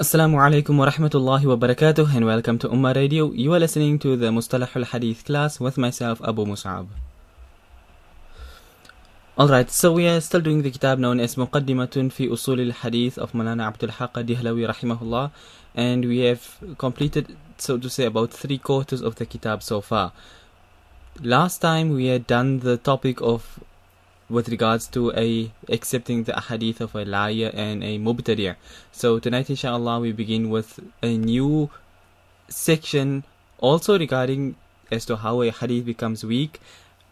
Assalamu alaikum wa rahmatullahi wa barakatuh, and welcome to Ummah Radio. You are listening to the Mustalahul Hadeeth class with myself, Abu Mus'ab. Alright, so we are still doing the kitab known as Muqaddimatun fi Usul al-Hadith of Maulana Abdul Haq Dihlawi rahimahullah, and we have completed, so to say, about 3/4 of the kitab so far. Last time we had done the topic of with regards to accepting the ahadith of a liar and a mubtadi'. So tonight inshallah we begin with a new section also regarding as to how a hadith becomes weak,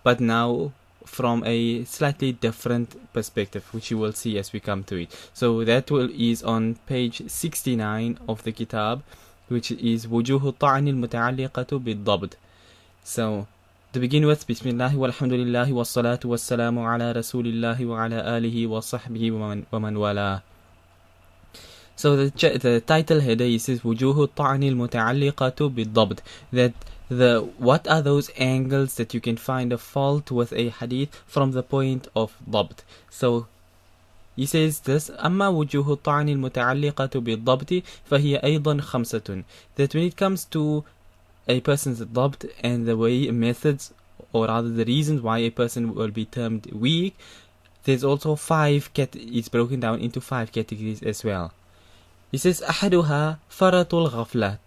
but now from a slightly different perspective, which you will see as we come to it. So that is on page 69 of the kitab, which is wujuhu ta'ni al-muta'alliqatu bid-dhabt. So to begin with, Bismillah walhamdulillah wassalatu wassalamu ala rasulillahi wa ala alihi wa sahbihi wa man wala. So the title header says wujuhu ta'ni al-muta'alliqatu bid-dhabt, that what are those angles that you can find a fault with a hadith from the point of dhabt. So he says this, amma wujuhu ta'ni al-muta'alliqatu bid-dhabti fahiya aydan khamsatun, that when it comes to a person's dhabt and the way methods, or rather the reasons why a person will be termed weak, there's also it's broken down into 5 categories as well. He says ahaduha faratul ghafla.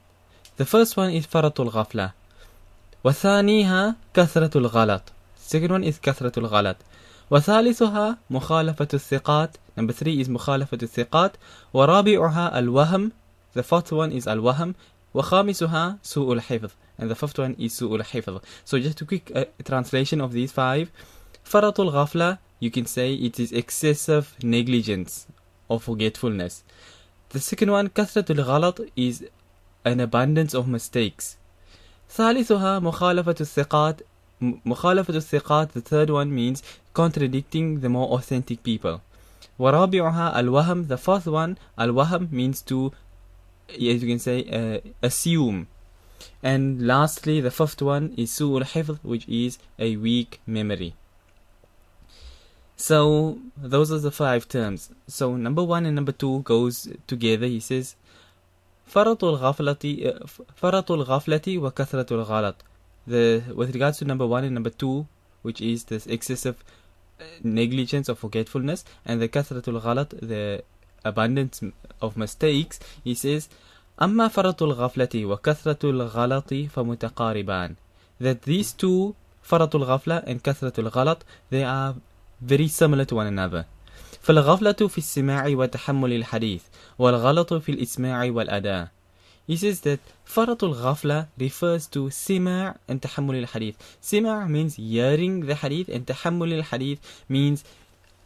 The first one is faratul ghafla. وثانيها كثرة الغلط. Second one is كثرة الغلط. وثالثها مخالفة الثقات. Number 3 is مخالفة الثقات. ورابعها الوهم. The fourth one is الوهم. وخامسها سوء الحفظ. And the fifth one is سوء الحفظ. So just a quick translation of these 5. فرط الغفلة, you can say it is excessive negligence or forgetfulness. The second one, كثرة الغلط, is an abundance of mistakes. ثالثها مخالفة الثقات. مخالفة الثقات, the third one, means contradicting the more authentic people. ورابعها الوهم, the fourth one, الوهم, means to, as you can say, assume. And lastly, the fifth one is سوء الحفظ, which is a weak memory. So those are the 5 terms. So number 1 and number 2 goes together. He says فرط الغفلة وكثرة الغلط. With regards to number 1 and number 2, which is this excessive negligence or forgetfulness, and the كثرة الغلط, the abundance of mistakes, he says أما فرط الغفلة وكثرة الغلط فمتقاربان. That these two, فرط الغفلة and كثرة الغلط, they are very similar to one another. فالغفلة في السماع وتحمل الحديث والغلط في الإسماع والأداء. He says that فرط الغفلة refers to سماع and تحمل الحديث. سماع means hearing the hadith, and تحمل الحديث means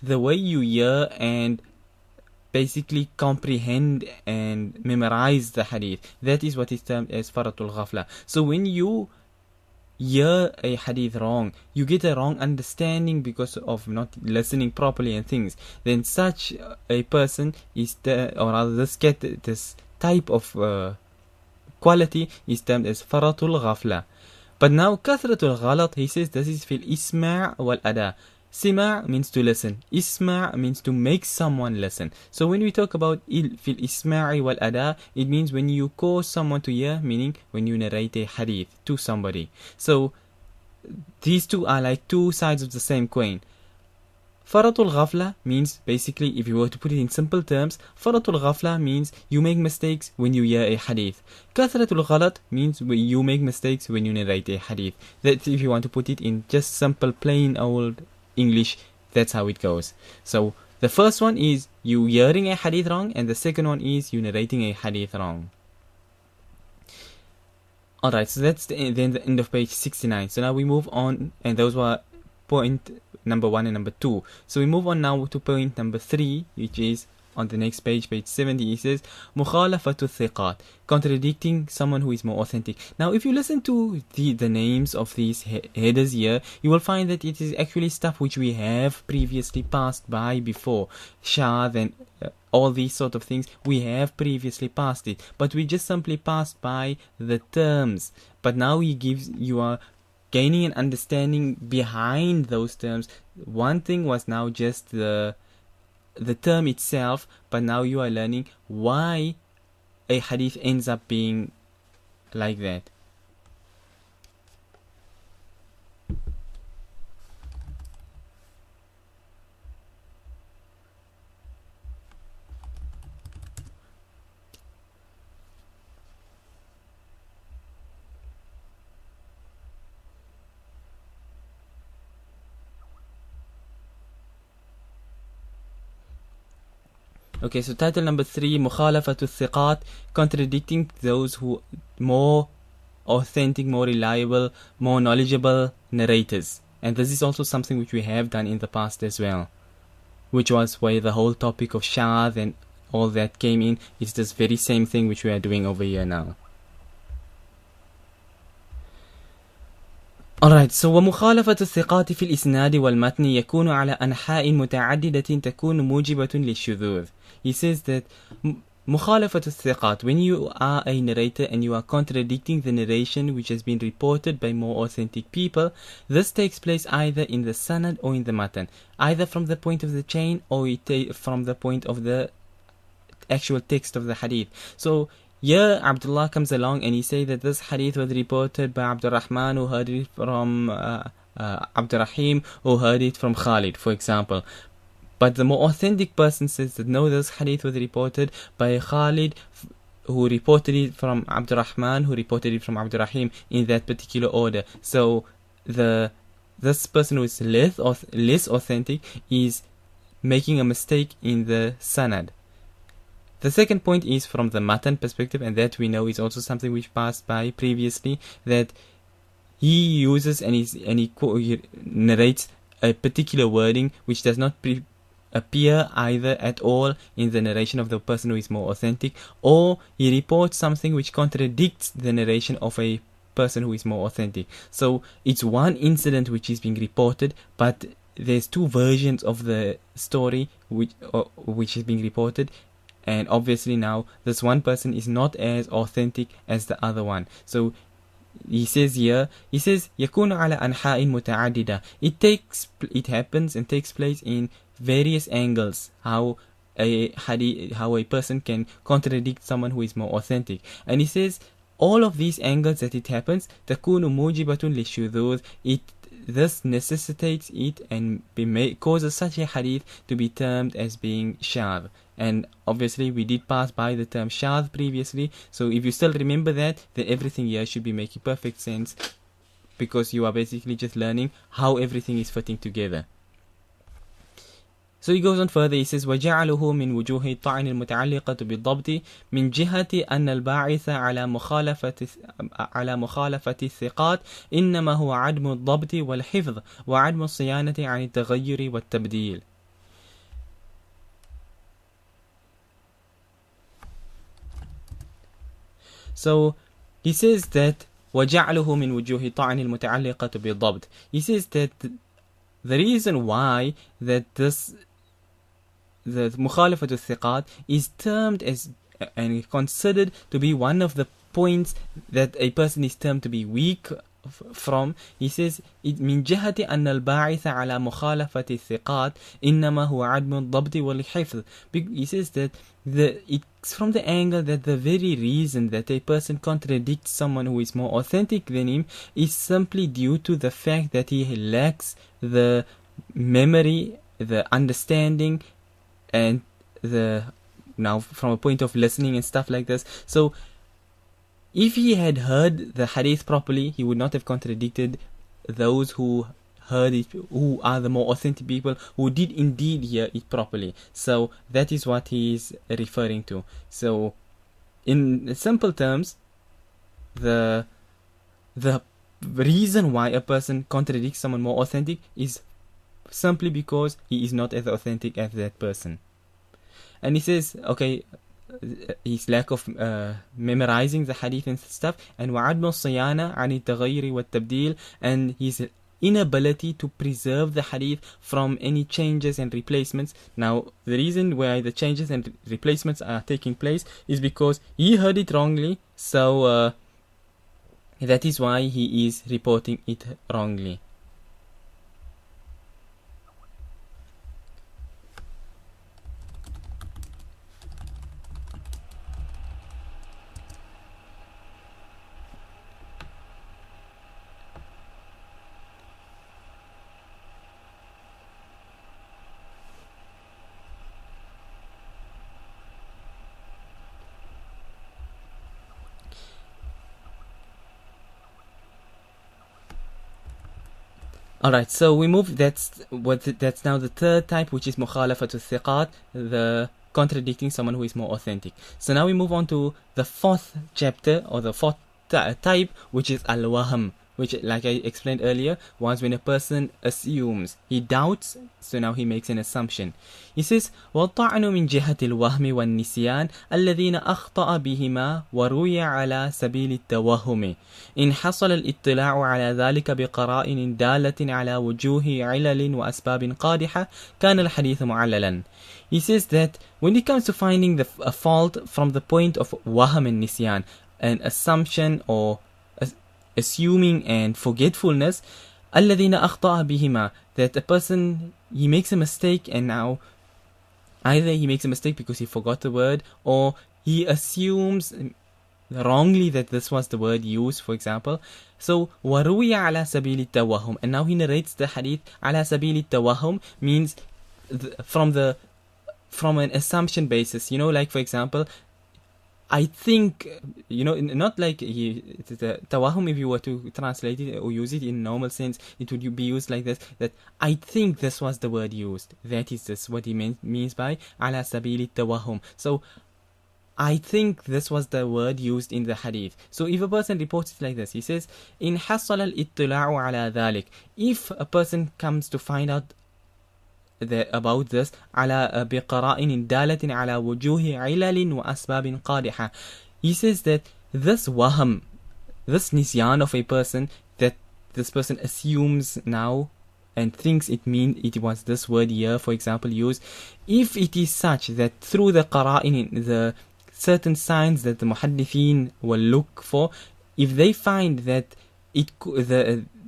the way you hear and basically comprehend and memorize the hadith. That is what is termed as فرط الغفلة. So when you hear a hadith wrong, you get a wrong understanding because of not listening properly and things, then such a person is or rather this type of quality is termed as faratul ghafla. But now kathratul ghalat, he says this is fil isma' wal ada. Sima' means to listen, isma' means to make someone listen. So when we talk about fil isma'i wal ada, it means when you cause someone to hear, meaning when you narrate a hadith to somebody. So these two are like two sides of the same coin. Faratul ghafla means, basically, if you were to put it in simple terms, faratul ghafla means you make mistakes when you hear a hadith. Kathratul ghalat means you make mistakes when you narrate a hadith. That's if you want to put it in just simple plain old English, that's how it goes. So the first one is you hearing a hadith wrong, and the second one is you narrating a hadith wrong. Alright, so that's the end of page 69. So now we move on, and those were point number 1 and number 2. So we move on now to point number 3, which is on the next page, page 70. He says mukhalafatu thiqat, contradicting someone who is more authentic. Now if you listen to the names of these headers here, you will find that it is actually stuff which we have previously passed by before. Shadh and all these sort of things, we have previously passed it, but we just simply passed by the terms. But now you are gaining an understanding behind those terms. One thing was now just the term itself, but now you are learning why a hadith ends up being like that. Okay, so title number 3, Mukhalafatu Thiqat, contradicting those who more authentic, more reliable, more knowledgeable narrators. And this is also something which we have done in the past as well, which was where the whole topic of shadh and all that came in. It's this very same thing which we are doing over here now. Alright, so ومخالفة الثقات في الإسناد والمتن يكون على أنحاء متعددة تكون موجبة للشذوذ. He says that مخالفة الثقات, when you are a narrator and you are contradicting the narration which has been reported by more authentic people, this takes place either in the sanad or in the matan, either from the point of the chain or from the point of the actual text of the hadith. So here Abdullah comes along and he says that this hadith was reported by Abdul Rahman, who heard it from Abdul Rahim, who heard it from Khalid, for example. But the more authentic person says that no, this hadith was reported by Khalid, who reported it from Abdul Rahman, who reported it from Abdul Rahim, in that particular order. So this person who is less authentic is making a mistake in the sanad. The second point is from the matan perspective, and that we know is also something which passed by previously, that he uses and he narrates a particular wording which does not appear either at all in the narration of the person who is more authentic, or he reports something which contradicts the narration of a person who is more authentic. So it's one incident which is being reported, but there's two versions of the story which is being reported. And obviously now this one person is not as authentic as the other one. So he says here, يكون على أنحاء متعددة. It happens and takes place in various angles, how a person can contradict someone who is more authentic. And he says all of these angles that it happens, تكون موجبة للشذوذ. This necessitates it and causes such a hadith to be termed as being shadh. And obviously we did pass by the term shadh previously, so if you still remember that, then everything here should be making perfect sense, because you are basically just learning how everything is fitting together. So he goes on further, he says وَجَعَلُهُ مِنْ وُجُوهِ الطَّعْنِ الْمُتَعَلِّقَةُ بِالضَّبْطِ مِنْ جِهَةِ أَنَّ الْبَاعِثَ على مخالفة الثقات إنما هو عدم الضبط والحفظ وعدم الصيانة عن التغير والتبديل. So he says that وَجَعْلُهُ مِنْ وُجُوهِ الطَّعْنِ الْمُتَعَلِّقَةُ بِالضَّبْط. He says that the reason why that the مخالفة الثقات is termed as and considered to be one of the points that a person is termed to be weak from, he says من جهة أن الباعث على مخالفة الثقات إنما هو عدم الضبط والحفظ. He says that it's from the angle that the very reason that a person contradicts someone who is more authentic than him is simply due to the fact that he lacks the memory, the understanding, and now from a point of listening and stuff like this. So if he had heard the hadith properly, he would not have contradicted those who heard it, who are the more authentic people, who did indeed hear it properly. So that is what he is referring to. So in simple terms, the reason why a person contradicts someone more authentic is simply because he is not as authentic as that person. And he says, okay, his lack of memorizing the hadith and stuff, and وعدم الصيانة عن التغير والتبديل, and his inability to preserve the hadith from any changes and replacements. Now the reason why the changes and replacements are taking place is because he heard it wrongly, so that is why he is reporting it wrongly. Alright, so we move, that's now the third type, which is mukhalafatu thiqat, the contradicting someone who is more authentic. So now we move on to the fourth chapter, or the fourth type, which is al-wahm, which, like I explained earlier, was when a person assumes, he doubts, so now he makes an assumption. He says, وَالطَّعْنُ مِنْ جِهَةِ الْوَهْمِ وَالنِّسْيَانِ الَّذِينَ أَخْطَأَ بِهِمَا وَرُوِيَ عَلَى سَبِيلِ التَّوَهُّمِ إِنْ حَصَلَ الْإِطِّلَاعُ عَلَى ذَلِكَ بِقَرَائِنٍ دَالَةٍ عَلَى وُجُوهِ عِلَلٍ وَأَسْبَابٍ قَادِحَةٍ كَانَ الْحَدِيثُ مُعَلَّلًا. He says that when it comes to finding a fault from the point of wahm and nisyan, an assumption or assuming and forgetfulness, الَّذِينَ أَخْطَأَ بِهِمَا, that a person, he makes a mistake, and now either he makes a mistake because he forgot the word, or he assumes wrongly that this was the word used, for example. So وَرُوِيَ عَلَى سَبِيلِ التَّوَهُّمِ, and now he narrates the hadith عَلَى سَبِيلِ التَّوَهُّمِ, means from an assumption basis, like for example, I think, not like the tawahum, if you were to translate it or use it in normal sense, it would be used like this, that I think this was the word used. That is this what he means by ala sabili tawahum. So I think this was the word used in the hadith. So if a person reports it like this, he says, in hasal al-ittila'u ala dhalik, if a person comes to find out about this, على بقرائن دالة على وجوه علل وأسباب قادحة, he says that this wahm, this nisyan of a person, that this person assumes now and thinks it was this word here, for example, used, if it is such that through the qara'in, the certain signs that the muhaddithin will look for, if they find that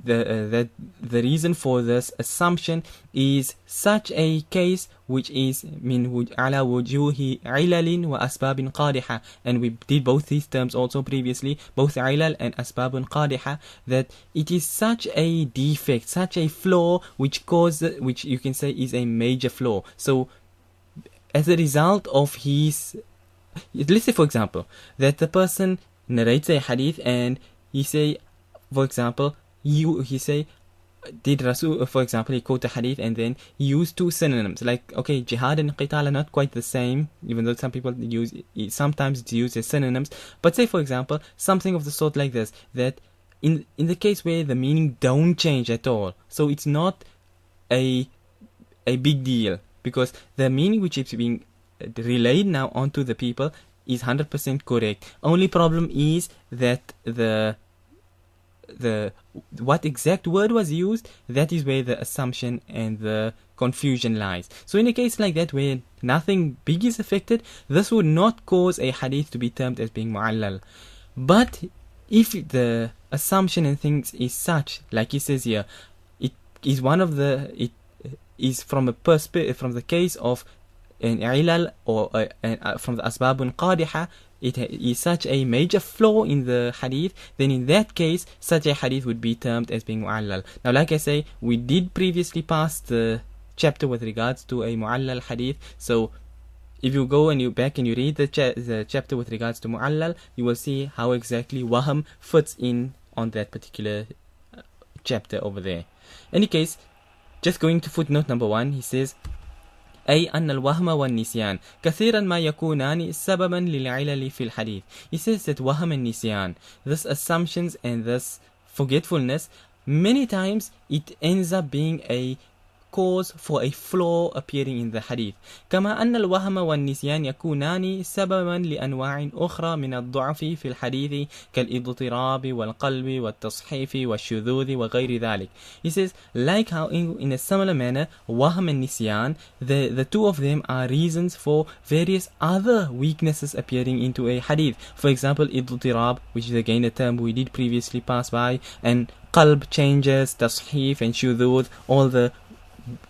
that the reason for this assumption is such a case, which is min ala wujuhi ilalin wa asbabin qadiha, and we did both these terms also previously, both ilal and asbabun qadiha, that it is such a defect, such a flaw, which you can say is a major flaw. So as a result of his, let's say for example that the person narrates a hadith and he say, for example, he say, did Rasul, for example, he quote a hadith and then he used two synonyms, like, okay, jihad and qital are not quite the same, even though some people sometimes it's used as synonyms, but say for example something of the sort like this, that in the case where the meaning don't change at all, so it's not a big deal, because the meaning which is being relayed now onto the people is 100% correct. Only problem is that what exact word was used, that is where the assumption and the confusion lies. So in a case like that where nothing big is affected, this would not cause a hadith to be termed as being mu'allal. But if the assumption and things is such, like he says here, it is from the case of an ilal or from the asbabun qadiha, it is such a major flaw in the hadith, then in that case such a hadith would be termed as being mu'allal. Now, like I say, we did previously pass the chapter with regards to a mu'allal hadith, so if you go and you read the chapter with regards to mu'allal, you will see how exactly wahm fits in on that particular chapter over there. Any case, just going to footnote number 1, he says, أي أن الوهم والنسيان كثيرا ما يكونان سببا للعلل في الحديث. He says that wahm and nisyan, this assumptions and this forgetfulness, many times it ends up being a cause for a flaw appearing in the hadith. كما أن الوهم والنسيان يكونان سببا لأنواع أخرى من الضعف في الحديث كالاضطراب والقلب والتصحيف والشذوذ وغير ذلك. He says, like how in a similar manner, wahm and nisyan, the two of them are reasons for various other weaknesses appearing into a hadith. For example, اضطراب, which is again a term we did previously pass by, and qalb changes, tasheef and shudud, all the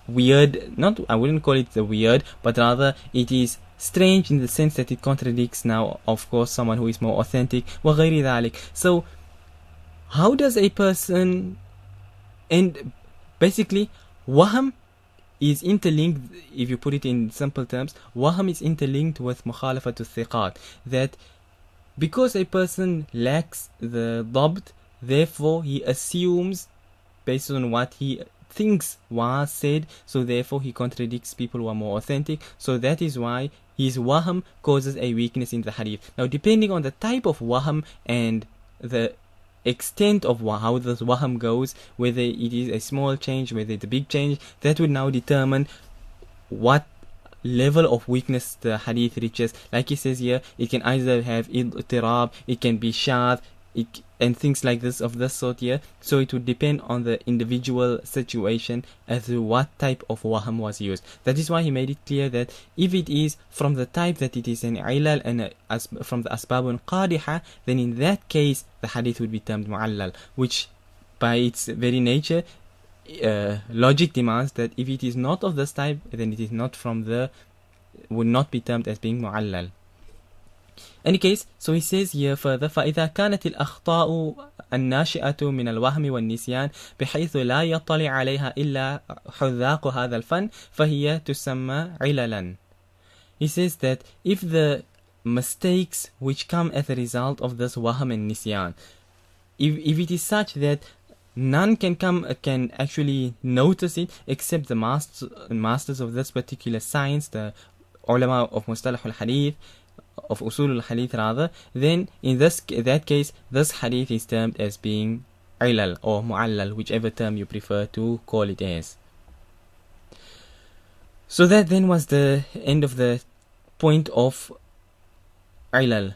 weird, I wouldn't call it the weird, but rather it is strange in the sense that it contradicts now, of course, someone who is more authentic, وغير ذلك. So how does a person, and basically wahm is interlinked, if you put it in simple terms, wahm is interlinked with mukhalafatu thiqat, that because a person lacks the dhabt, therefore he assumes based on what he thinks was said, so therefore he contradicts people who are more authentic. So that is why his wahm causes a weakness in the hadith. Now, depending on the type of wahm and the extent of how this wahm goes, whether it is a small change, whether it's a big change, that would now determine what level of weakness the hadith reaches. Like he says here, it can either have ittirab, it can be shadh, and things like this of this sort here. So it would depend on the individual situation as to what type of wahm was used. That is why he made it clear that if it is from the type that it is an ilal and from the asbabun qadiha, then in that case the hadith would be termed mu'allal, which by its very nature logic demands that if it is not of this type, then it is not from the, would not be termed as being mu'allal. Any case, so he says here further, فإذا كانت الأخطاء الناشئة من الوهم والنسيان بحيث لا يطلع عليها إلا حذاق هذا الفن فهي تسمى عللا. He says that if the mistakes which come as a result of this wahm and nisyan, if it is such that none can actually notice it except the masters of this particular science, the ulama of Mustalahul Hadith, of Usulul Hadith rather, then in that case, this hadith is termed as being ilal or mu'allal, whichever term you prefer to call it as. So that then was the end of the point of ilal.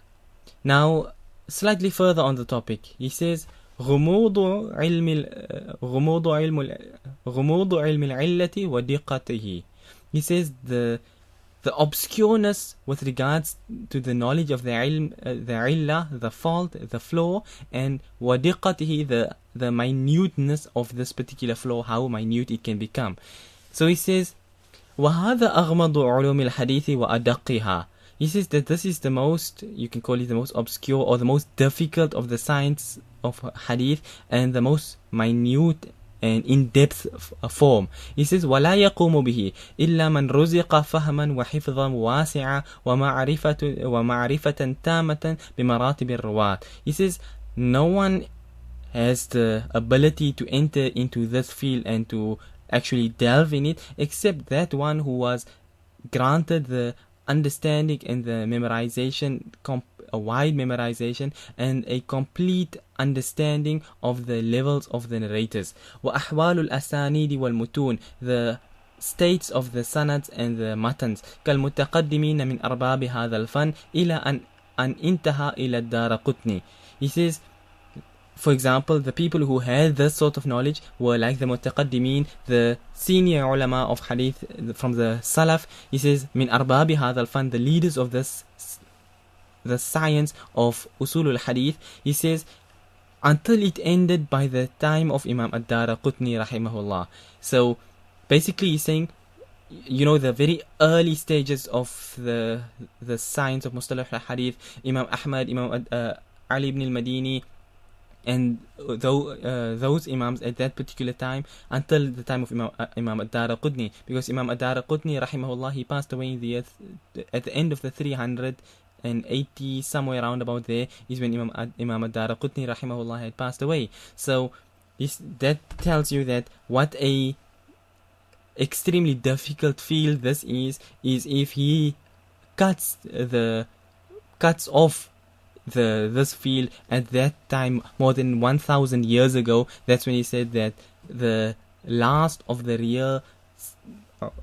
Now, slightly further on the topic, he says, غموض علم العلة ودقته. He says the obscureness with regards to the knowledge of the ilm, the illah, the fault, the flaw, and wadiqatihi, the minuteness of this particular flaw, how minute it can become. So he says, وَهَذَا أَغْمَضُ عُلُومِ الْحَدِيثِ وَأَدَقِّهَا. He says that this is the most, you can call it the most obscure or the most difficult of the science of hadith and the most minute and in-depth form. He says, وَلَا يَقُومُ بِهِ إِلَّا مَنْ رُزِقَ فَهْمًا وَحِفْظًا وَاسِعًا وَمَعْرِفَةً تَامَّةً بِمَرَاتِبِ الرُّوَاةِ. He says, no one has the ability to enter into this field and to actually delve in it except that one who was granted the understanding and the memorization, a wide memorization and a complete understanding of the levels of the narrators. وَأَحْوَالُ الْأَسَانِيدِ وَالْمُتُونِ, the states of the sanads and the matans. كَالْمُتَقَدِّمِينَ مِنْ أَرْبَابِ هَذَا الْفَنِ إِلَى أَنْ انْتَهَى إِلَى الدَّارَقُطْنِ. He says, for example, the people who had this sort of knowledge were like the mutaqaddimin, the senior ulama of hadith from the salaf. He says, min arbabi hadha al-fan, the leaders of this, the science of usulul hadith. He says, until it ended by the time of Imam ad-Daraqutni rahimahullah. So basically he's saying, you know, the very early stages of the science of Mustalah al-Hadith, Imam Ahmad, Imam Ali ibn al-Madini, and those imams at that particular time until the time of Imam ad-Daraqutni, because Imam ad-Daraqutni rahimahullah, he passed away in the earth at the end of the 380, somewhere around about there is when Imam ad-Daraqutni rahimahullah had passed away. So that tells you that what a extremely difficult field this is if he cuts off this field at that time more than 1,000 years ago. That's when he said that the last of the real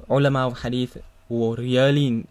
ulama of hadith were really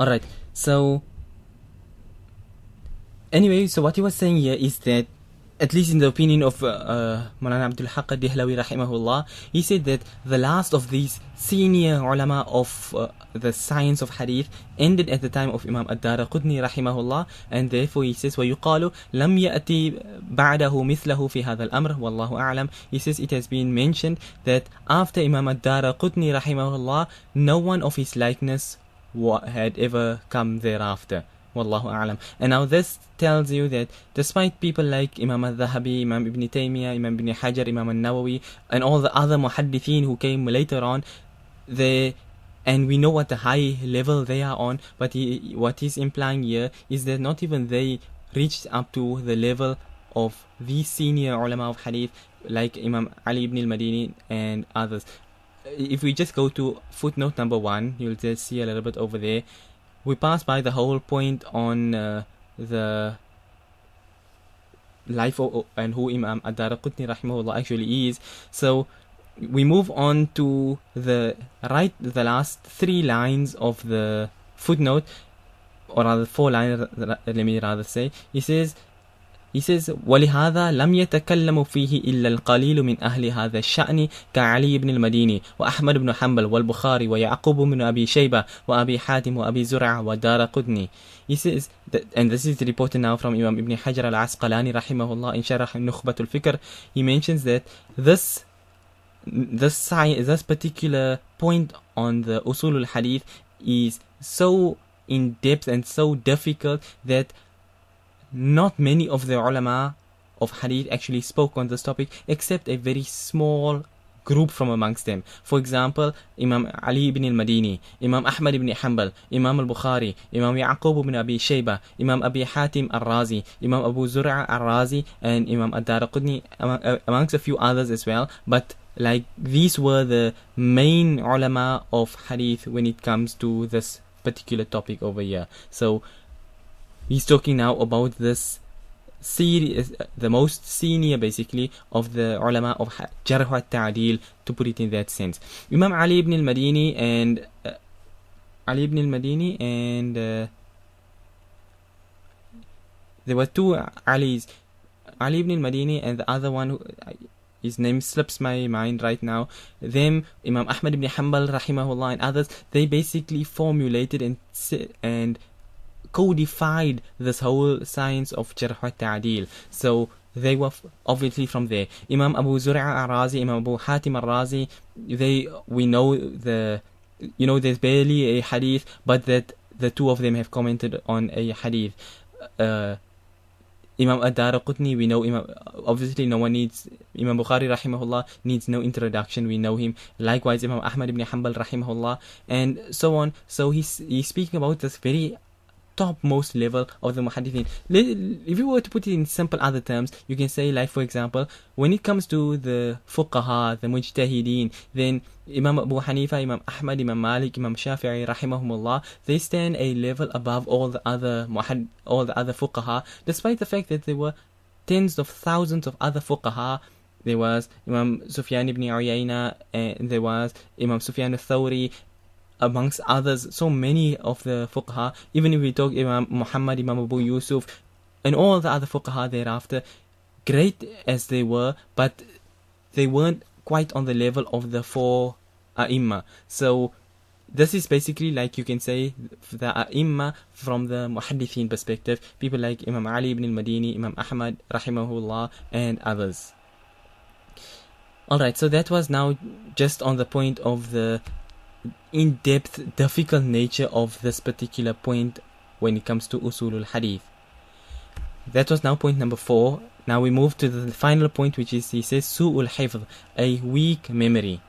Alright, so anyway, so what he was saying here is that, at least in the opinion of Maulana Abdul Haq Dihlawi rahimahullah, he said that the last of these senior ulama of the science of hadith ended at the time of Imam ad-Daraqutni rahimahullah, and therefore he says وَيُقَالُ لَمْ يَأْتِ بَعْدَهُ مِثْلَهُ فِي هَذَا الْأَمْرِ وَاللَّهُ أَعْلَمُ. He says it has been mentioned that after Imam ad-Daraqutni rahimahullah, no one of his likeness had ever come thereafter. Wallahu a'lam. And now this tells you that despite people like Imam al-Dhahabi, Imam Ibn Taymiyyah, Imam Ibn Hajar, Imam al-Nawawi, and all the other muhaddithin who came later on, and we know what the high level they are on, but what he's implying here is that not even they reached up to the level of these senior ulama of hadith like Imam Ali ibn al-Madini and others. If we just go to footnote number 1, you'll just see a little bit over there. We pass by the whole point on the life and who Imam ad-Daraqutni rahimahullah actually is. So we move on to the last 3 lines of the footnote, or rather 4 lines, let me rather say. He says وَلِهَذَا لَمْ يَتَكَلَّمُ فِيهِ إِلَّا الْقَلِيلُ مِنْ أَهْلِ هَذَا الشَّأْنِ كَعَلِيِّ بْنِ الْمَدِينِ وَأَحْمَدُ بْنُ حَنْبَلَ وَالْبُخَارِ وَيَعْقُوبُ بْنُ أَبِي شَيْبَةَ وَأَبِي حَاتِمَ وَأَبِي زُرْعَةَ وَالدَّارَقُطْنِي. He says that, and this is reported now from Imam Ibn Hajar al-Asqalani rahimahullah in Sharh Nukhbat al-Fikr. He mentions that this particular point on the usul al-hadith is so in depth and so difficult that not many of the ulama of hadith actually spoke on this topic, except a very small group from amongst them. For example, Imam Ali ibn al-Madini, Imam Ahmad ibn Hanbal, Imam al-Bukhari, Imam Ya'qub ibn Abi Shayba, Imam Abi Hatim al-Razi, Imam Abu Zur'a al-Razi, and Imam ad-Daraqutni, amongst a few others as well. But like, these were the main ulama of hadith when it comes to this particular topic over here. So he's talking now about this series, the most senior basically of the ulama of Jarh wa Ta'dil, to put it in that sense. Imam Ali ibn al-Madini and there were 2 Alis, Ali ibn al-Madini and the other one his name slips my mind right now. Them, Imam Ahmad ibn Hanbal rahimahullah and others, they basically formulated and codified this whole science of Jarh wa Ta'dil. So they were obviously from there. Imam Abu Zur'a al-Razi, Imam Abu Hatim al-Razi, we know there's barely a hadith, but that the 2 of them have commented on a hadith. Imam ad-Daraqutni, we know obviously no one needs, Imam Bukhari rahimahullah needs no introduction, we know him. Likewise Imam Ahmad ibn Hanbal rahimahullah, and so on. So he's speaking about this very topmost level of the muhaddithin. If you were to put it in simple other terms, you can say, like for example, when it comes to the fuqaha, the mujtahideen, then Imam Abu Hanifa, Imam Ahmad, Imam Malik, Imam Shafi'i rahimahumullah, they stand a level above all the other fuqaha, despite the fact that there were tens of thousands of other fuqaha. There was Imam Sufyan ibn Uyayna, and there was Imam Sufyan al-Thawri, amongst others, so many of the fuqaha. Even if we talk Imam Muhammad, Imam Abu Yusuf, and all the other fuqaha thereafter, great as they were, but they weren't quite on the level of the 4 A'imma. So this is basically, like you can say, the A'imma from the muhaddithin perspective, people like Imam Ali ibn al-Madini, Imam Ahmad rahimahullah, and others. Alright, so that was now just on the point of the in-depth, difficult nature of this particular point when it comes to usulul hadith. That was now point number 4. Now we move to the final point, which is, he says, su'ul hifz, a weak memory.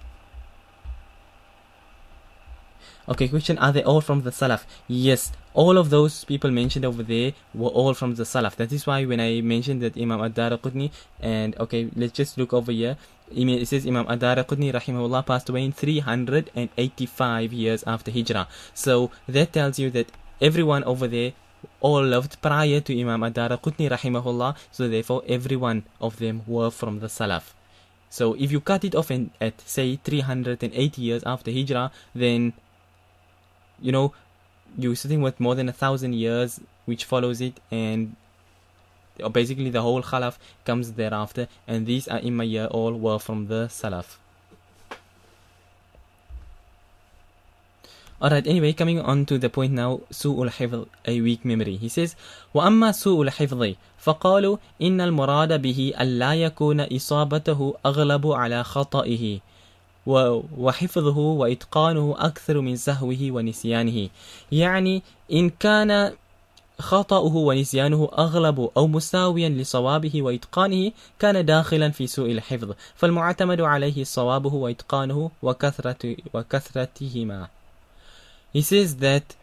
Okay, question, are they all from the Salaf? Yes, all of those people mentioned over there were all from the Salaf. That is why when I mentioned that Imam ad-Daraqutni, and okay, let's just look over here. It says Imam ad-Daraqutni rahimahullah passed away in 385 years after Hijrah. So that tells you that everyone over there all lived prior to Imam ad-Daraqutni rahimahullah. So therefore every one of them were from the Salaf. So if you cut it off at say 380 years after Hijrah, then you're sitting with more than 1,000 years which follows it, and basically the whole Khalaf comes thereafter, and these A'imma here all were from the Salaf. Alright, anyway, coming on to the point now, سوء الحفظ, a weak memory. He says, وأما سوء الحفظ فقالوا إن المراد به ألا يكون إصابته أغلب على خطئه وحفظه وإتقانه أكثر من سهوه ونسيانه. يعني إن كان خطأه ونسيانه أغلب أو مساويا لصوابه وإتقانه كان داخلا في سوء الحفظ، فالمعتمد عليه صوابه وإتقانه وكثرتهما. He says that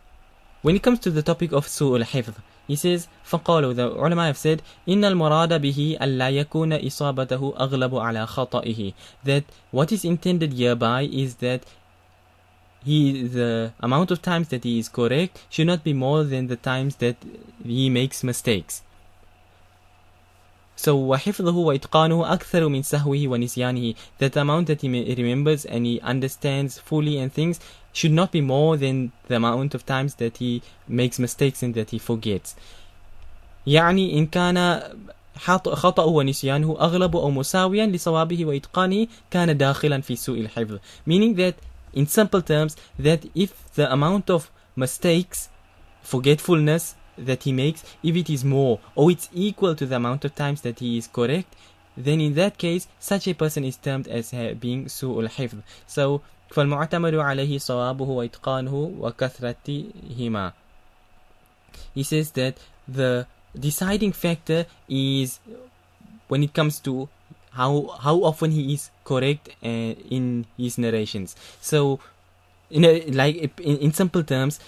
when it comes to the topic of سوء الحفظ, he says فقالوا, the ulama have said إن المراد به ألا يكون إصابته أغلب على خطئه, that what is intended hereby is that the amount of times that he is correct should not be more than the times that he makes mistakes. So وحفظه وإتقانه أكثر من سهوه ونسيانه, that the amount that he remembers and he understands fully and things should not be more than the amount of times that he makes mistakes and that he forgets. يعني إن كان خطأه ونسيانه أغلب أو مساويا لصوابه وإتقانه كان داخلا في سوء الحفظ, meaning that in simple terms, that if the amount of mistakes, forgetfulness that he makes, if it is more or it's equal to the amount of times that he is correct, then in that case such a person is termed as being سوء الحفظ. So فالمعتمد عليه صوابه وإتقانه وكثرتهما. He says that the deciding factor is when it comes to how often he is correct in his narrations. So in simple terms,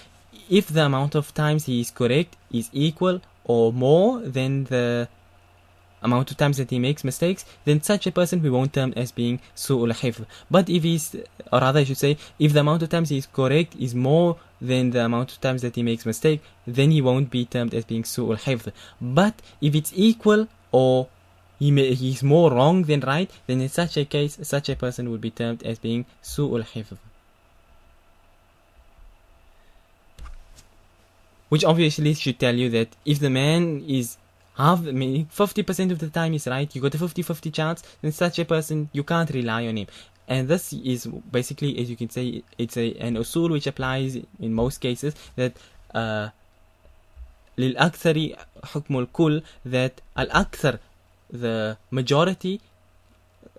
if the amount of times he is correct is equal or more than the amount of times that he makes mistakes, then such a person we won't term as being su'ul hifz. But if he's, or rather I should say, if the amount of times he is correct is more than the amount of times that he makes mistake, then he won't be termed as being su'ul hifz. But if it's equal or he's more wrong than right, then in such a case, such a person would be termed as being su'ul hifz. Which obviously should tell you that if the man is 50% of the time is right, you got a 50-50 chance, then such a person, you can't rely on him. And this is basically, as you can say, it's an usul which applies in most cases, that للأكثر حكم الكل, that al-akthar, the majority,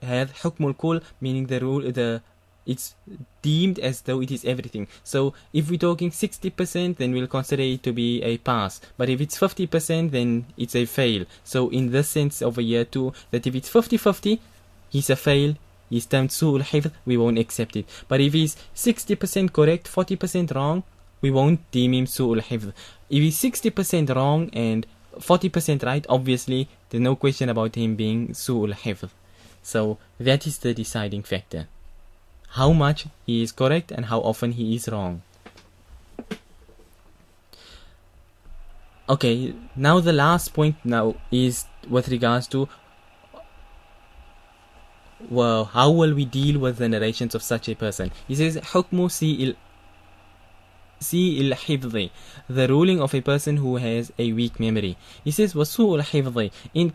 has حكم الكل, meaning the rule, it's deemed as though it is everything. So if we're talking 60%, then we'll consider it to be a pass. But if it's 50%, then it's a fail. So in this sense over here too, that if it's 50-50, he's a fail, he's termed su'ul hifz, we won't accept it. But if he's 60% correct, 40% wrong, we won't deem him su'ul hifz. If he's 60% wrong and 40% right, obviously there's no question about him being su'ul hifz. So that is the deciding factor. How much he is correct and how often he is wrong. Okay, now the last point now is with regards to, well, how will we deal with the narrations of such a person? He says, حكم سيء الحفظ, the ruling of a person who has a weak memory. He says وسوء الحفظ إن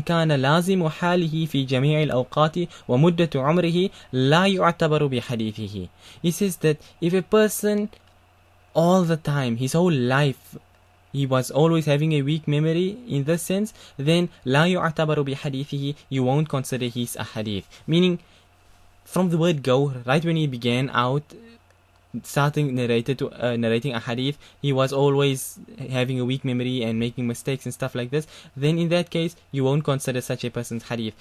كان لازم حاله في جميع الأوقات ومدة عمره لا يعتبر بحديثه. He says that if a person all the time, his whole life, he was always having a weak memory in this sense, then لا يعتبر بحديثه, you won't consider his ahadith. Meaning, from the word go, right when he began out starting narrating a hadith, he was always having a weak memory and making mistakes and stuff like this, then in that case you won't consider such a person's hadith.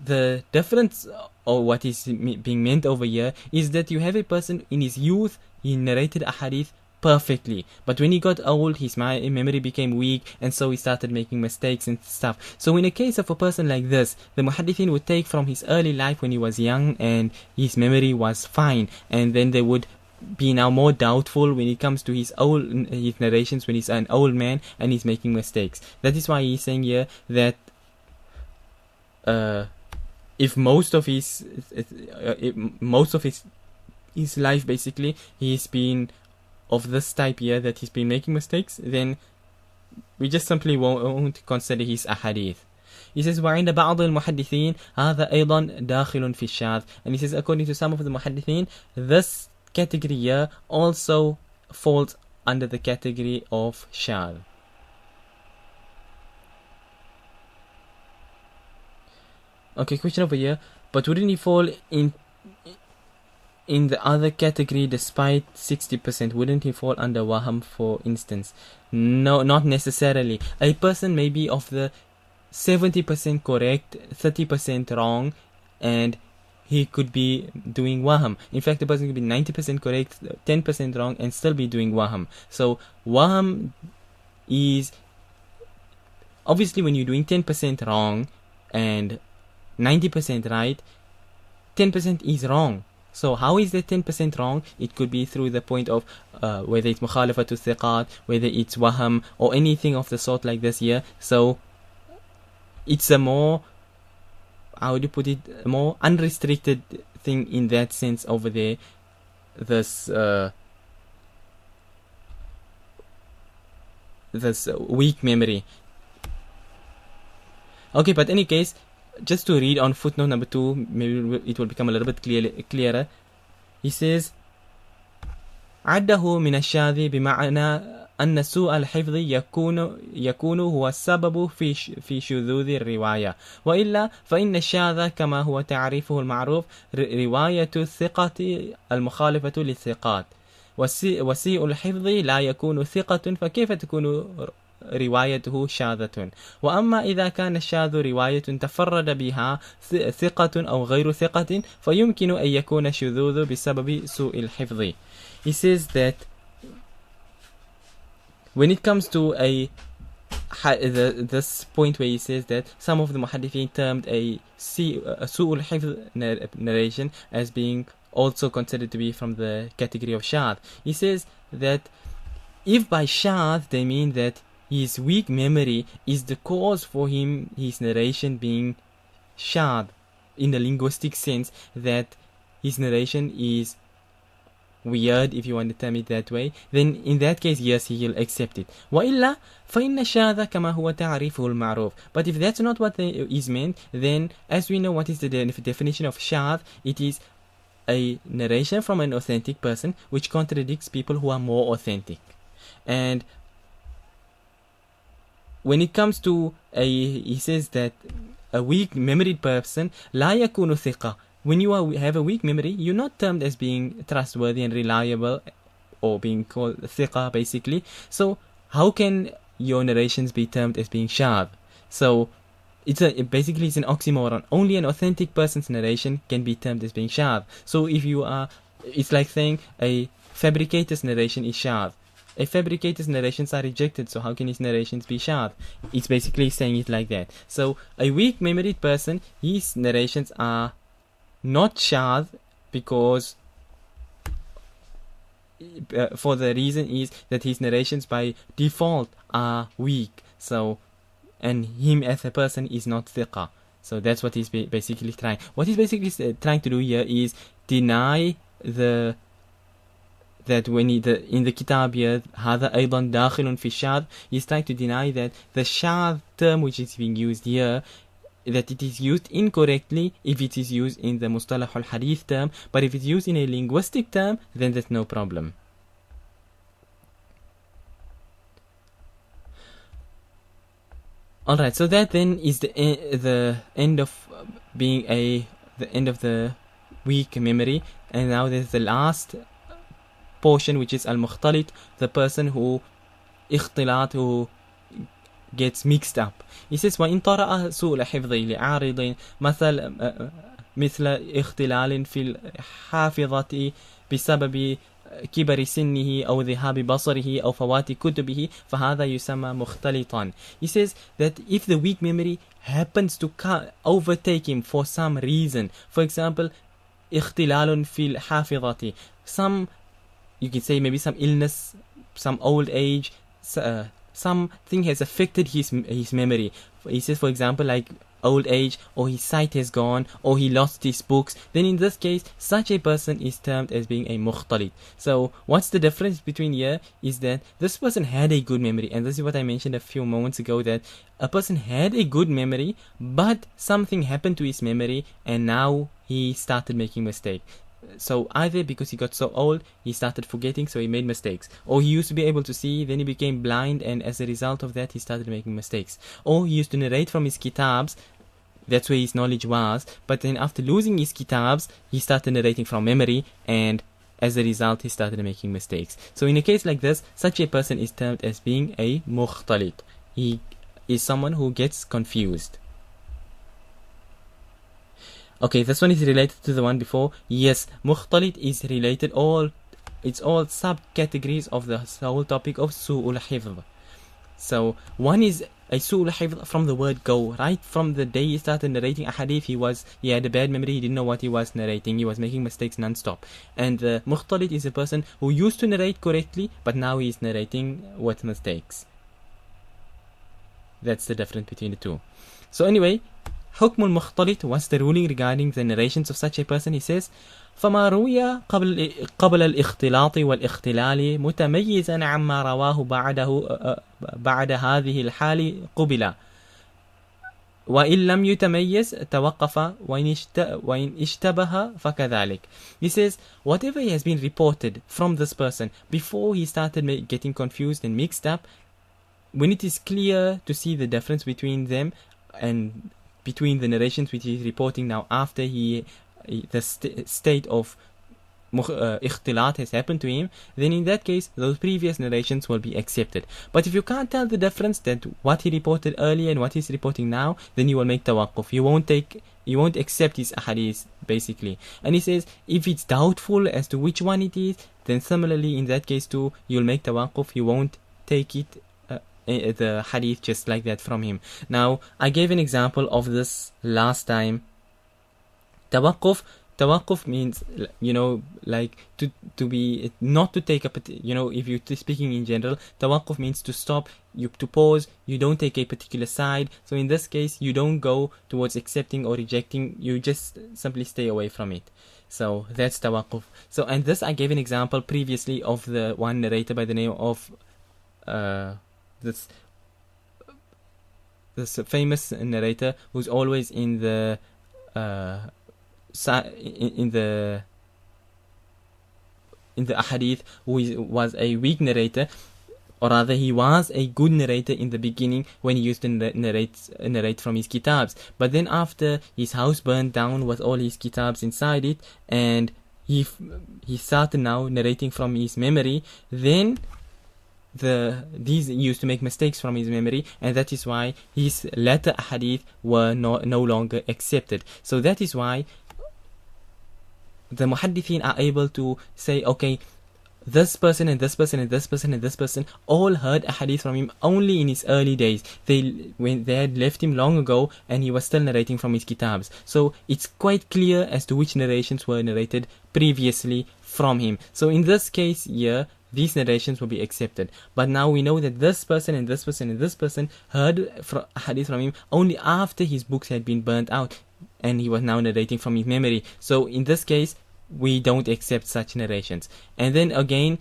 The difference, or what is being meant over here, is that you have a person in his youth, he narrated a hadith perfectly, but when he got old, his memory became weak, and so he started making mistakes and stuff. So in a case of a person like this, the muhaddithin would take from his early life when he was young and his memory was fine, and then they would be now more doubtful when it comes to his narrations when he's an old man and he's making mistakes. That is why he's saying here that if most of his life basically he's been of this type here that he's been making mistakes, then we just simply won't consider his ahadith. He says وعند بعض المحدثين هذا أيضا داخل في الشاذ. And he says according to some of the muhaddithin, this category here also falls under the category of shadh. Okay, question over here. But wouldn't he fall in the other category despite 60%? Wouldn't he fall under waham, for instance? No, not necessarily. A person may be of the 70% correct, 30% wrong, and he could be doing waham. In fact, the person could be 90% correct, 10% wrong, and still be doing waham. So waham is obviously when you're doing 10% wrong and 90% right, 10% is wrong. So how is that 10% wrong? It could be through the point of whether it's mukhalafatu thiqat, whether it's waham, or anything of the sort like this here. So it's a more, how would you put it, a more unrestricted thing in that sense over there. This weak memory. Okay, but in any case, just to read on footnote number 2, maybe it will become a little bit clearer. He says عده من الشاذ بمعنى أن سوء الحفظ يكون هو السبب في شذوذ الرواية، وإلا فإن الشاذ كما هو تعريفه المعروف رواية الثقة المخالفة للثقات، وسيء الحفظ لا يكون ثقة، فكيف تكون روايته شاذة؟ وأما إذا كان الشاذ رواية تفرد بها ثقة أو غير ثقة فيمكن أن يكون الشذوذ بسبب سوء الحفظ. He says that when it comes to this point where he says that some of the muhaddithin termed a su'ul hifz narration as being also considered to be from the category of shadh, he says that if by shadh they mean that his weak memory is the cause for his narration being shadh, in the linguistic sense that his narration is weird, if you want to term it that way, then in that case, yes, he'll accept it. وَإِلَّا فَإِنَّ الشَّاذَ كَمَا هُوَ تَعْرِيفُهُ الْمَعْرُوفُ. But if that's not what is meant, then as we know what is the definition of shadh, it is a narration from an authentic person which contradicts people who are more authentic. And when it comes to he says that a weak memoried person, لا يكون ثقة. When you have a weak memory, you're not termed as being trustworthy and reliable, or being called thiqa, basically. So how can your narrations be termed as being shadh? So basically it's an oxymoron. Only an authentic person's narration can be termed as being shadh. So if you are, it's like saying a fabricator's narration is shadh. A fabricator's narrations are rejected, so how can his narrations be shadh? It's basically saying it like that. So a weak memoried person, his narrations are not shadh because for the reason is that his narrations by default are weak. So, and him as a person is not thiqa. So that's what he's basically trying. What he's basically trying to do here is deny that when in the kitab here, هذا أيضا داخل في الشاذ, he's trying to deny that the shadh term which is being used here, that it is used incorrectly if it is used in the Mustalahul Hadeeth term, but if it's used in a linguistic term, then there's no problem. Alright, so that then is the end of being the end of the weak memory, and now there's the last portion, which is al-mukhtalit, the person who gets mixed up. He says وإن طرأ سوء الحفظ لعارض مثل اختلال في الحافظة بسبب كبر سنه أو ذهاب بصره أو فوات كتبه فهذا يسمى مختلطا. He says that if the weak memory happens to overtake him for some reason, for example اختلال في الحافظة, you can say maybe some illness, some old age, something has affected his memory. He says, for example, like old age, or his sight has gone, or he lost his books, then in this case, such a person is termed as being a mukhtalit. So what's the difference between here is that this person had a good memory, and this is what I mentioned a few moments ago, that a person had a good memory, but something happened to his memory, and now he started making mistakes. So either because he got so old, he started forgetting, so he made mistakes. Or he used to be able to see, then he became blind, and as a result of that, he started making mistakes. Or he used to narrate from his kitabs, that's where his knowledge was, but then after losing his kitabs, he started narrating from memory, and as a result, he started making mistakes. So in a case like this, such a person is termed as being a mukhtalit. He is someone who gets confused. Okay, this one is related to the one before. Yes, mukhtalit is related, it's all subcategories of the whole topic of su'ul hifz. So one is a su'ul hifz from the word go. Right from the day he started narrating a hadith, he had a bad memory, he didn't know what he was narrating, he was making mistakes non-stop. And the mukhtalit is a person who used to narrate correctly, but now he is narrating with mistakes. That's the difference between the two. So anyway, حكم المختلط, what's the ruling regarding the narrations of such a person? He says, فما روي قبل الاختلاط والاختلال متميزا عما رواه بعد هذه الحال قبل وإن لم يتميز توقف وإن اشتبه فكذلك. He says, whatever has been reported from this person before he started getting confused and mixed up, when it is clear to see the difference between them and between the narrations which he is reporting now after the state of ikhtilat has happened to him, then in that case those previous narrations will be accepted. But if you can't tell the difference, that what he reported earlier and what he's reporting now, then you will make tawaqquf. You won't accept his ahadith basically. And he says, if it's doubtful as to which one it is, then similarly in that case too, you'll make tawaqquf. You won't take it the hadith just like that from him. Now, I gave an example of this last time. Tawaqquf means, like to be, not to take if you're speaking in general, tawaqquf means to stop, to pause, you don't take a particular side. So in this case, you don't go towards accepting or rejecting, you just simply stay away from it. So that's tawaqquf. So, and this I gave an example previously of the one narrator by the name of this famous narrator who's always in the ahadith, who was a weak narrator, or rather he was a good narrator in the beginning when he used to narrate from his kitabs, but then after his house burned down with all his kitabs inside it, and he started now narrating from his memory, then these used to make mistakes from his memory, and that is why his latter hadith were no longer accepted. So that is why the muhaddithin are able to say, okay, this person and this person and this person and this person all heard a hadith from him only in his early days. When they had left him long ago and he was still narrating from his kitabs. So it's quite clear as to which narrations were narrated previously from him. So in this case here, these narrations will be accepted. But now we know that this person and this person and this person heard hadith from him only after his books had been burnt out, and he was now narrating from his memory. So in this case, we don't accept such narrations. And then again,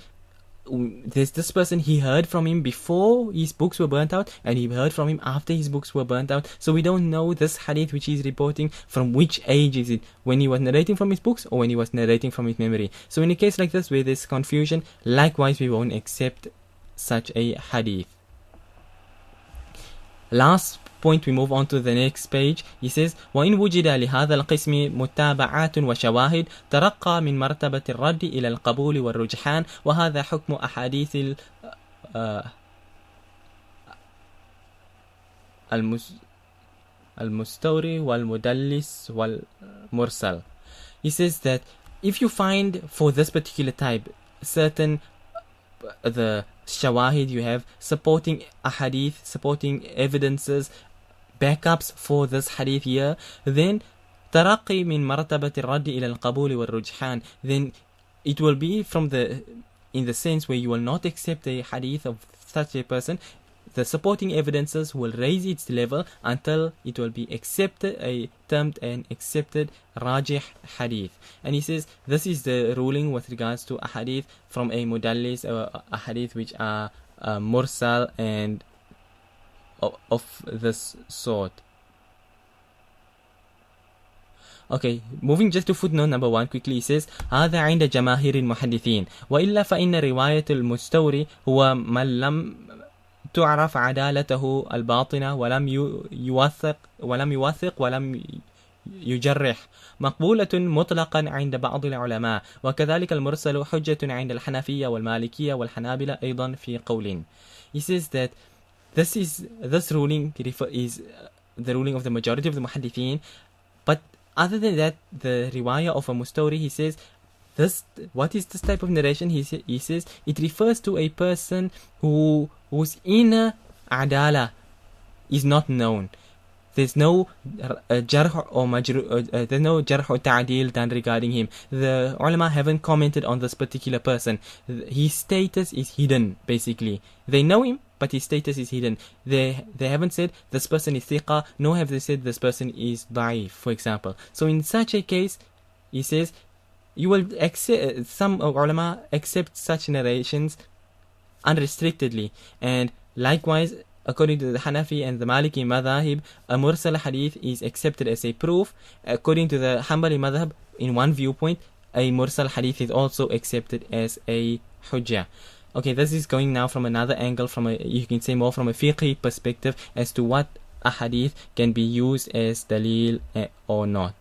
there's this person, he heard from him before his books were burnt out, and he heard from him after his books were burnt out. So we don't know this hadith which he's reporting from which age is it, when he was narrating from his books or when he was narrating from his memory. So in a case like this where there's confusion, likewise we won't accept such a hadith. Last point, we move on to the next page. He says, وإن وجد لهذا القسم متابعات وشواهد ترقى من مرتبة الرد إلى القبول والرجحان وهذا حكم أحاديث المستوري والمدلس والمرسل. He says that if you find for this particular type certain the shawahid, you have supporting ahadith, supporting evidences, backups for this hadith here, then ترقي من مرتبة الرد إلى القبول والرجحان, then it will be in the sense where you will not accept a hadith of such a person. the supporting evidences will raise its level until it will be accepted, termed an accepted rajih hadith. And he says this is the ruling with regards to a hadith from a mudallis, a hadith which are mursal and of this sort. Okay, moving just to footnote number 1 quickly, he says هذا عند جماهير المحدثين وإلا فإن رواية المستوري هو من لم تعرف عدالته الباطنة ولم يوثق ولم يجرح مقبولة مطلقا عند بعض العلماء وكذلك المرسل حجة عند الحنفية والمالكية والحنابلة أيضا في قول. He says that this ruling is the ruling of the majority of the muhaddithin, but other than that, the riwayah of a Mustawri, he says, what is this type of narration? He says, it refers to a person whose inner adala is not known. There's no jarh or there's no jarh or ta'dil done regarding him. The ulama haven't commented on this particular person. His status is hidden, basically. They know him, but his status is hidden. They haven't said this person is thiqa, nor have they said this person is da'if, for example. So in such a case, he says, you will accept, some ulama accept such narrations unrestrictedly. And likewise, according to the Hanafi and the Maliki madhahib, a mursal hadith is accepted as a proof. According to the Hanbali madhab, in one viewpoint, a mursal hadith is also accepted as a hujjah. Okay, this is going now from another angle, you can say more from a fiqhi perspective as to what a hadith can be used as dalil or not.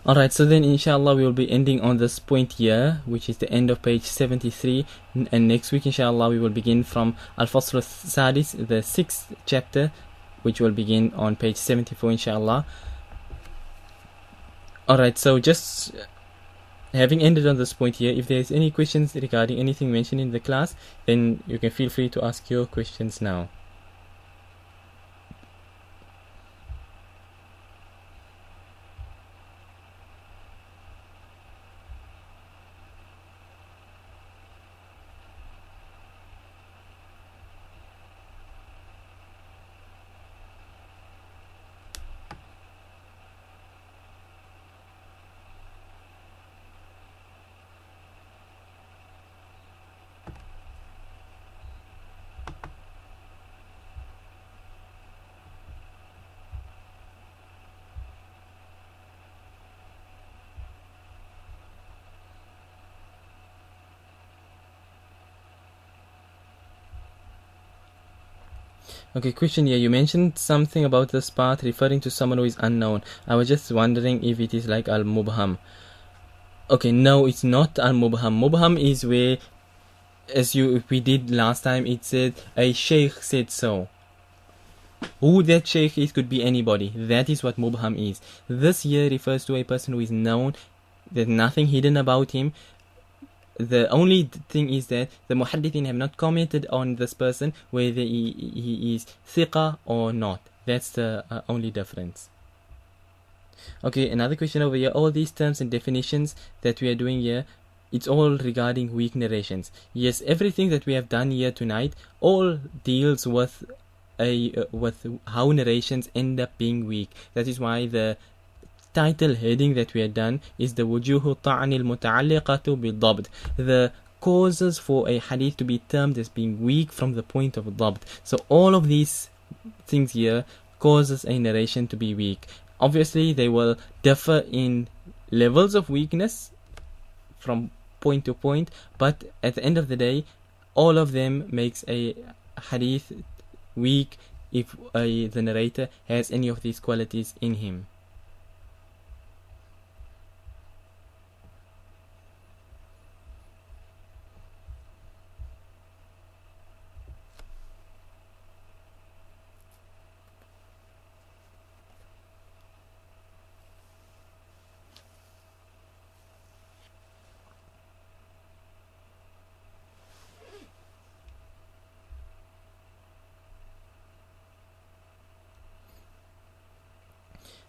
Alright, so then inshallah we will be ending on this point here, which is the end of page 73, and next week inshallah we will begin from Al-Fasl al-Sadis, the 6th chapter, which will begin on page 74 inshallah. Alright, so just having ended on this point here, if there is any questions regarding anything mentioned in the class, then you can feel free to ask your questions now. Okay, question here. You mentioned something about this part referring to someone who is unknown. I was just wondering if it is like al-mubham. Okay, no, it's not al-mubham. Mubham is where, as we did last time, it said a sheikh said so. Who that sheikh is could be anybody. That is what mubham is. This here refers to a person who is known. There's nothing hidden about him. The only thing is that the muhaddithin have not commented on this person, whether he is thiqa or not. That's the only difference. Okay, another question over here. All these terms and definitions that we are doing here, it's all regarding weak narrations. Yes, everything that we have done here tonight all deals with how narrations end up being weak. That is why the title heading that we have done is the wujuhu ta'ni al-muta'alliqatu bil-dhabt, the causes for a hadith to be termed as being weak from the point of dhabt. So all of these things here causes a narration to be weak. Obviously, they will differ in levels of weakness from point to point, but at the end of the day, all of them makes a hadith weak if the narrator has any of these qualities in him.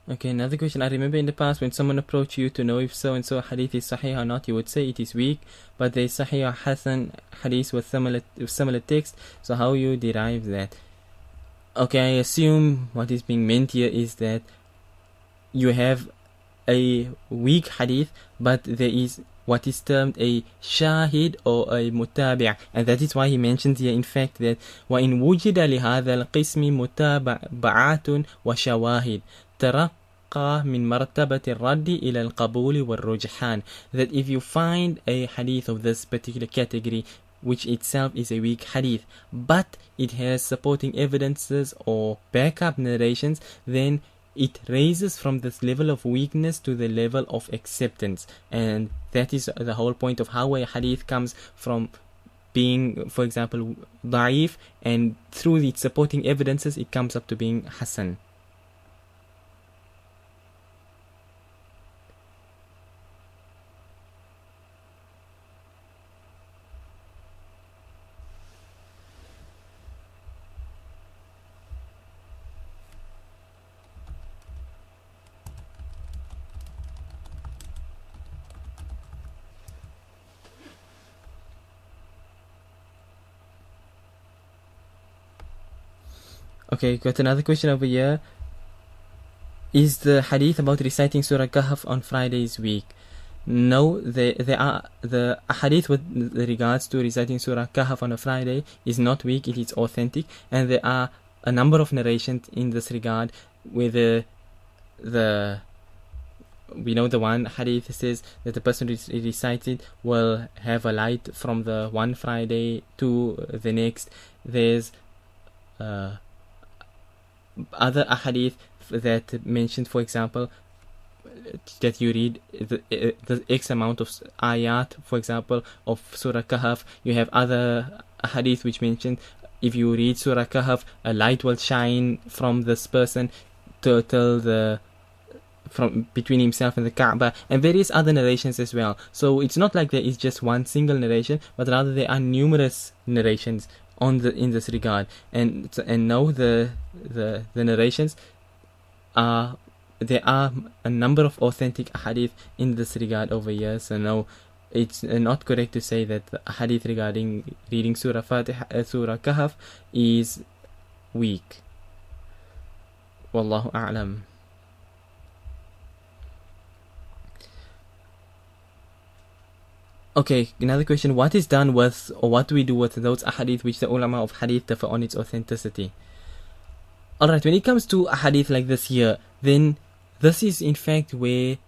Okay, another question. I remember in the past when someone approached you to know if so-and-so hadith is sahih or not, you would say it is weak, but there is sahih or hasan hadith with similar text, so how you derive that? Okay, I assume what is being meant here is that you have a weak hadith, but there is what is termed a shahid or a mutabi', and that is why he mentions here in fact that وَإِن وُجِدَ لِهَذَا الْقِسْمِ مُتَابَعَاتٌ وَشَوَاهِدٌ ترقى من مرتبة الرد إلى القبول والرجحان, that if you find a hadith of this particular category which itself is a weak hadith, but it has supporting evidences or backup narrations, then it raises from this level of weakness to the level of acceptance. And that is the whole point of how a hadith comes from being, for example, da'if, and through its supporting evidences it comes up to being hasan. Okay, got another question over here. Is the hadith about reciting Surah Kahf on Fridays weak? No, there are the hadith with regards to reciting Surah Kahf on a Friday is not weak, it is authentic, and there are a number of narrations in this regard where we know the one hadith says that the person who recited will have a light from the one Friday to the next. There's other ahadith that mentioned, for example, that you read the X amount of ayat, for example, of Surah Kahf. You have other hadith which mention if you read Surah Kahf, a light will shine from this person from between himself and the Kaaba, and various other narrations as well. So it's not like there is just one single narration, but rather there are numerous narrations in this regard. And now the narrations are, there are a number of authentic hadith in this regard over here. So no, it's not correct to say that the hadith regarding reading Surah Kahf is weak. Wallahu a'lam. Okay, another question. What is done with, or what do we do with those ahadith which the ulama of hadith differ on its authenticity? Alright, when it comes to a hadith like this here, then this is in fact where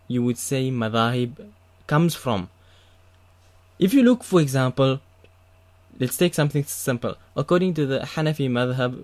you would say madhahib comes from. If you look, for example, let's take something simple. According to the Hanafi madhab,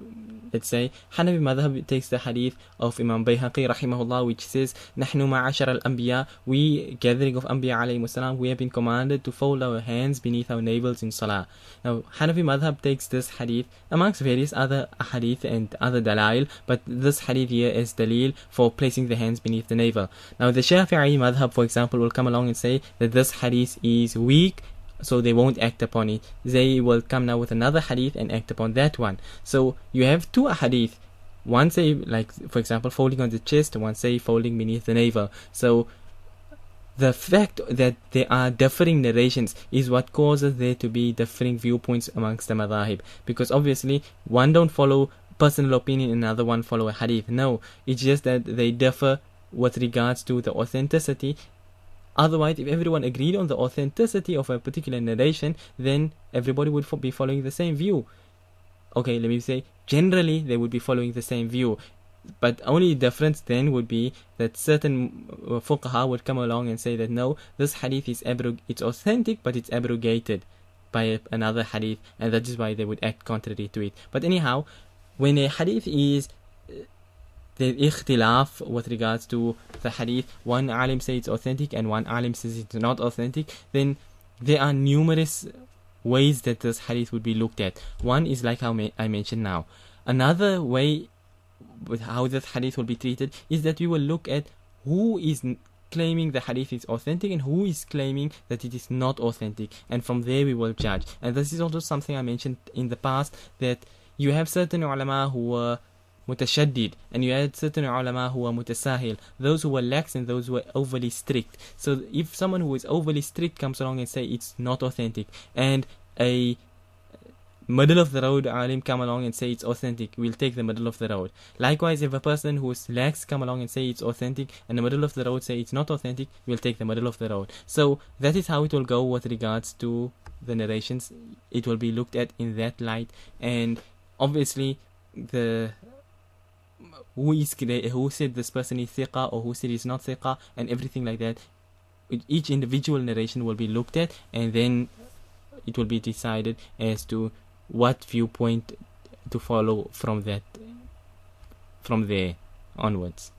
let's say, Hanafi madhab takes the hadith of Imam Bayhaqi rahimahullah, which says, نحن معاشر الأنبياء, we gathering of Anbiya alayhi salam, we have been commanded to fold our hands beneath our navels in salah. Now, Hanafi madhab takes this hadith amongst various other hadith and other dalail, but this hadith here is dalil for placing the hands beneath the navel. Now, the Shafi'i madhab, for example, will come along and say that this hadith is weak, so they won't act upon it. They will come now with another hadith and act upon that one. So you have two hadith. One say, like, for example, folding on the chest, one say folding beneath the navel. So the fact that there are differing narrations is what causes there to be differing viewpoints amongst the madhahib. Because obviously, one don't follow personal opinion, another one follow a hadith. No, it's just that they differ with regards to the authenticity. Otherwise, if everyone agreed on the authenticity of a particular narration, then everybody would be following the same view. okay, let me say, generally they would be following the same view. But only difference then would be that certain fuqaha would come along and say that no, this hadith is it's authentic, but it's abrogated by another hadith, and that is why they would act contrary to it. But anyhow, when a hadith is the ikhtilaf with regards to the hadith, one alim says it's authentic and one alim says it's not authentic, then there are numerous ways that this hadith would be looked at. One is like how I mentioned now. Another way with how this hadith will be treated is that we will look at who is claiming the hadith is authentic and who is claiming that it is not authentic, and from there we will judge. And this is also something I mentioned in the past, that you have certain ulama who were mutashaddid and you had certain ulama who were mutasahil, those who were lax and those who were overly strict. So if someone who is overly strict comes along and say it's not authentic, and a middle of the road alim come along and say it's authentic, we'll take the middle of the road. Likewise, if a person who is lax come along and say it's authentic and the middle of the road say it's not authentic, we'll take the middle of the road. So that is how it will go with regards to the narrations. It will be looked at in that light, and obviously who said this person is thiqa or who said he's not thiqa and everything like that, each individual narration will be looked at, and then it will be decided as to what viewpoint to follow from there onwards.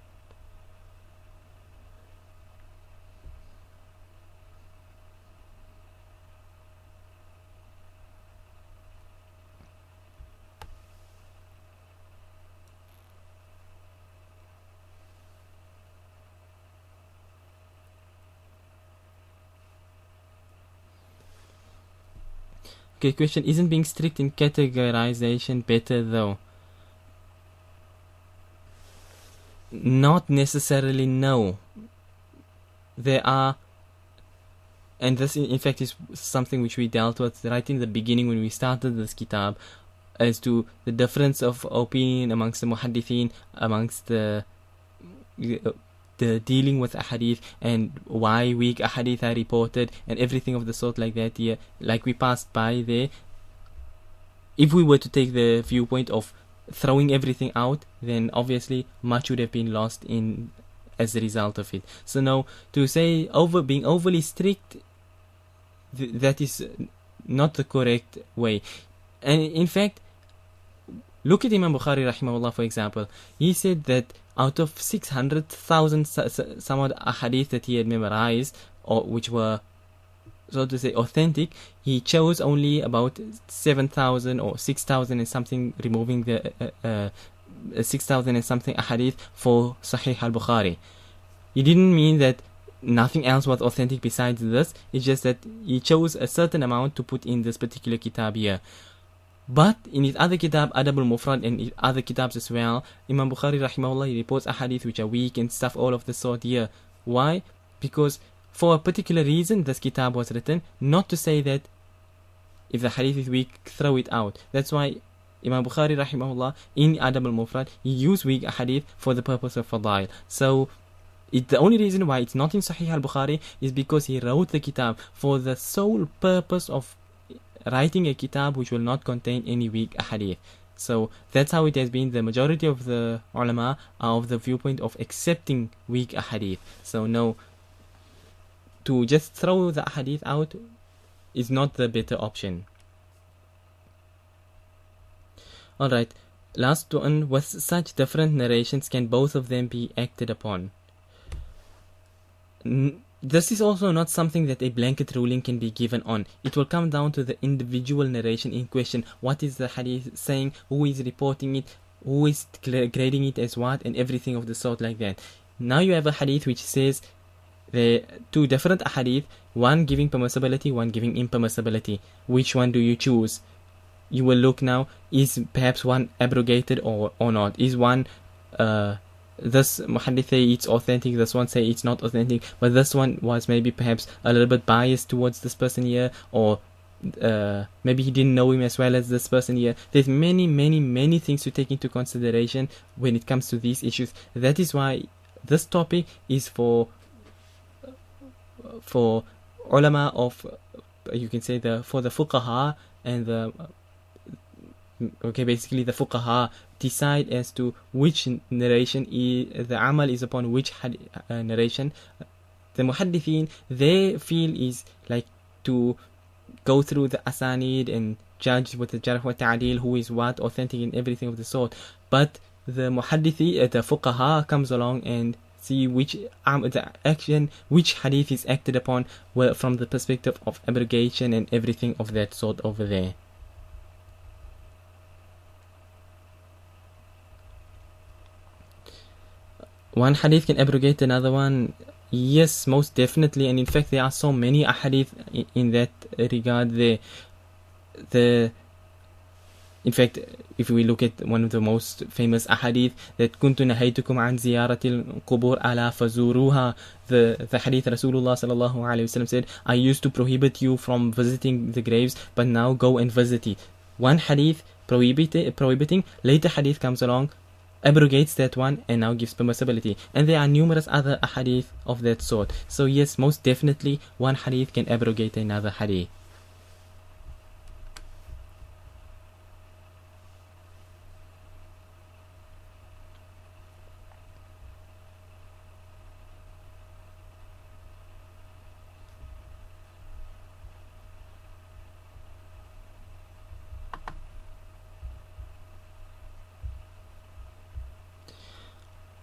Okay, question, isn't being strict in categorization better though? Not necessarily, no. There are, and this in fact is something which we dealt with right in the beginning when we started this kitab, as to the difference of opinion amongst the muhaddithin, amongst the dealing with ahadith and why weak ahadith are reported and everything of the sort like that here. Like we passed by there, if we were to take the viewpoint of throwing everything out, then obviously much would have been lost in as a result of it. So now to say being overly strict, that is not the correct way. And in fact, look at Imam Bukhari rahimahullah, for example. He said that out of 600,000 some odd ahadith that he had memorized, or which were, so to say, authentic, he chose only about 7,000 or 6,000 and something, removing the 6,000 and something ahadith for Sahih al-Bukhari. He didn't mean that nothing else was authentic besides this. It's just that he chose a certain amount to put in this particular kitab here. But in his other kitab, Adab al-Mufrad, and his other kitabs as well, Imam Bukhari rahimahullah, he reports ahadith which are weak and stuff, all of the sort here. Why? Because for a particular reason this kitab was written, not to say that if the hadith is weak, throw it out. That's why Imam Bukhari rahimahullah, in Adab al-Mufrad, he used weak ahadith for the purpose of fadail. So the only reason why it's not in Sahih al-Bukhari is because he wrote the kitab for the sole purpose of writing a kitab which will not contain any weak ahadith. So that's how it has been. The majority of the ulama are of the viewpoint of accepting weak ahadith. So no, to just throw the ahadith out is not the better option. Alright, last one. With such different narrations, can both of them be acted upon? This is also not something that a blanket ruling can be given on. It will come down to the individual narration in question. What is the hadith saying? Who is reporting it? Who is grading it as what? And everything of the sort like that. Now you have a hadith which says the two different hadith, one giving permissibility, one giving impermissibility. Which one do you choose? You will look now, is perhaps one abrogated or not? Is one this muhaddith say it's authentic, this one say it's not authentic, but this one was maybe perhaps a little bit biased towards this person here, or maybe he didn't know him as well as this person here. There's many things to take into consideration when it comes to these issues. That is why this topic is for ulama of, you can say, for the fuqaha and the Okay, basically the fuqaha decide as to which narration the amal is upon which narration. The muhaddithin, they feel is like to go through the asanid and judge with the jarh wa ta'dil, who is what, authentic and everything of the sort. But the muhaddithi, the fuqaha comes along and see which the action, which hadith is acted upon, well, from the perspective of abrogation and everything of that sort over there. One hadith can abrogate another one. Yes, most definitely, and in fact there are so many ahadith in that regard. In fact, if we look at one of the most famous ahadith, that kuntu nahaytukum an ziyaratil qubur ala fazuruha, the hadith Rasulullah sallallahu alaihi wasallam said, I used to prohibit you from visiting the graves, but now go and visit it. One hadith prohibiting, later hadith comes along, abrogates that one and now gives permissibility. And there are numerous other hadith of that sort. So yes, most definitely one hadith can abrogate another hadith.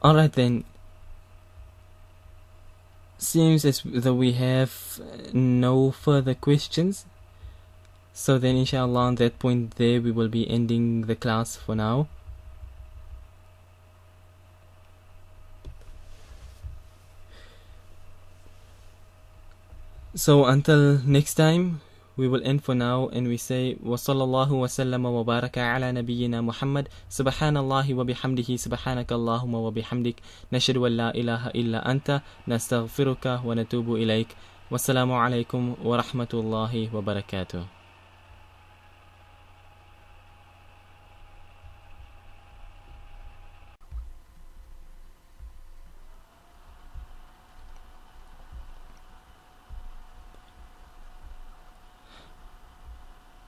Alright then, seems as though we have no further questions, so then inshallah on that point there we will be ending the class for now. So until next time, we will end for now, and we say وصلى الله وسلم وبارك على نبينا محمد سبحان الله وبحمده سبحانك اللهم وبحمدك نشهد أن لا إله إلا أنت نستغفرك ونتوب إليك والسلام عليكم ورحمة الله وبركاته.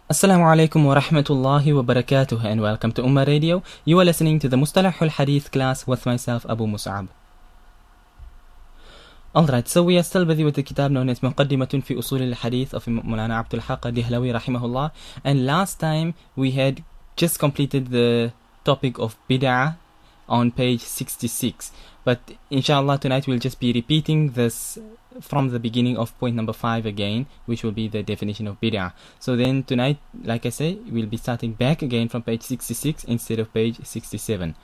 Assalamu alaikum wa rahmatullahi wa barakatuh, and welcome to Ummah Radio. You are listening to the Mustalahul Hadeeth class with myself, Abu Mus'ab. Alright, so we are still busy with the kitab known as Muqaddimatun fi Usul al-Hadeeth of Mawlana Abdul Haq Dihlawi rahimahullah. And last time we had just completed the topic of bid'ah on page 66. But inshallah tonight we'll just be repeating this from the beginning of point number 5 again, which will be the definition of bid'ah. So then tonight, like I say, we'll be starting back again from page 66 instead of page 67.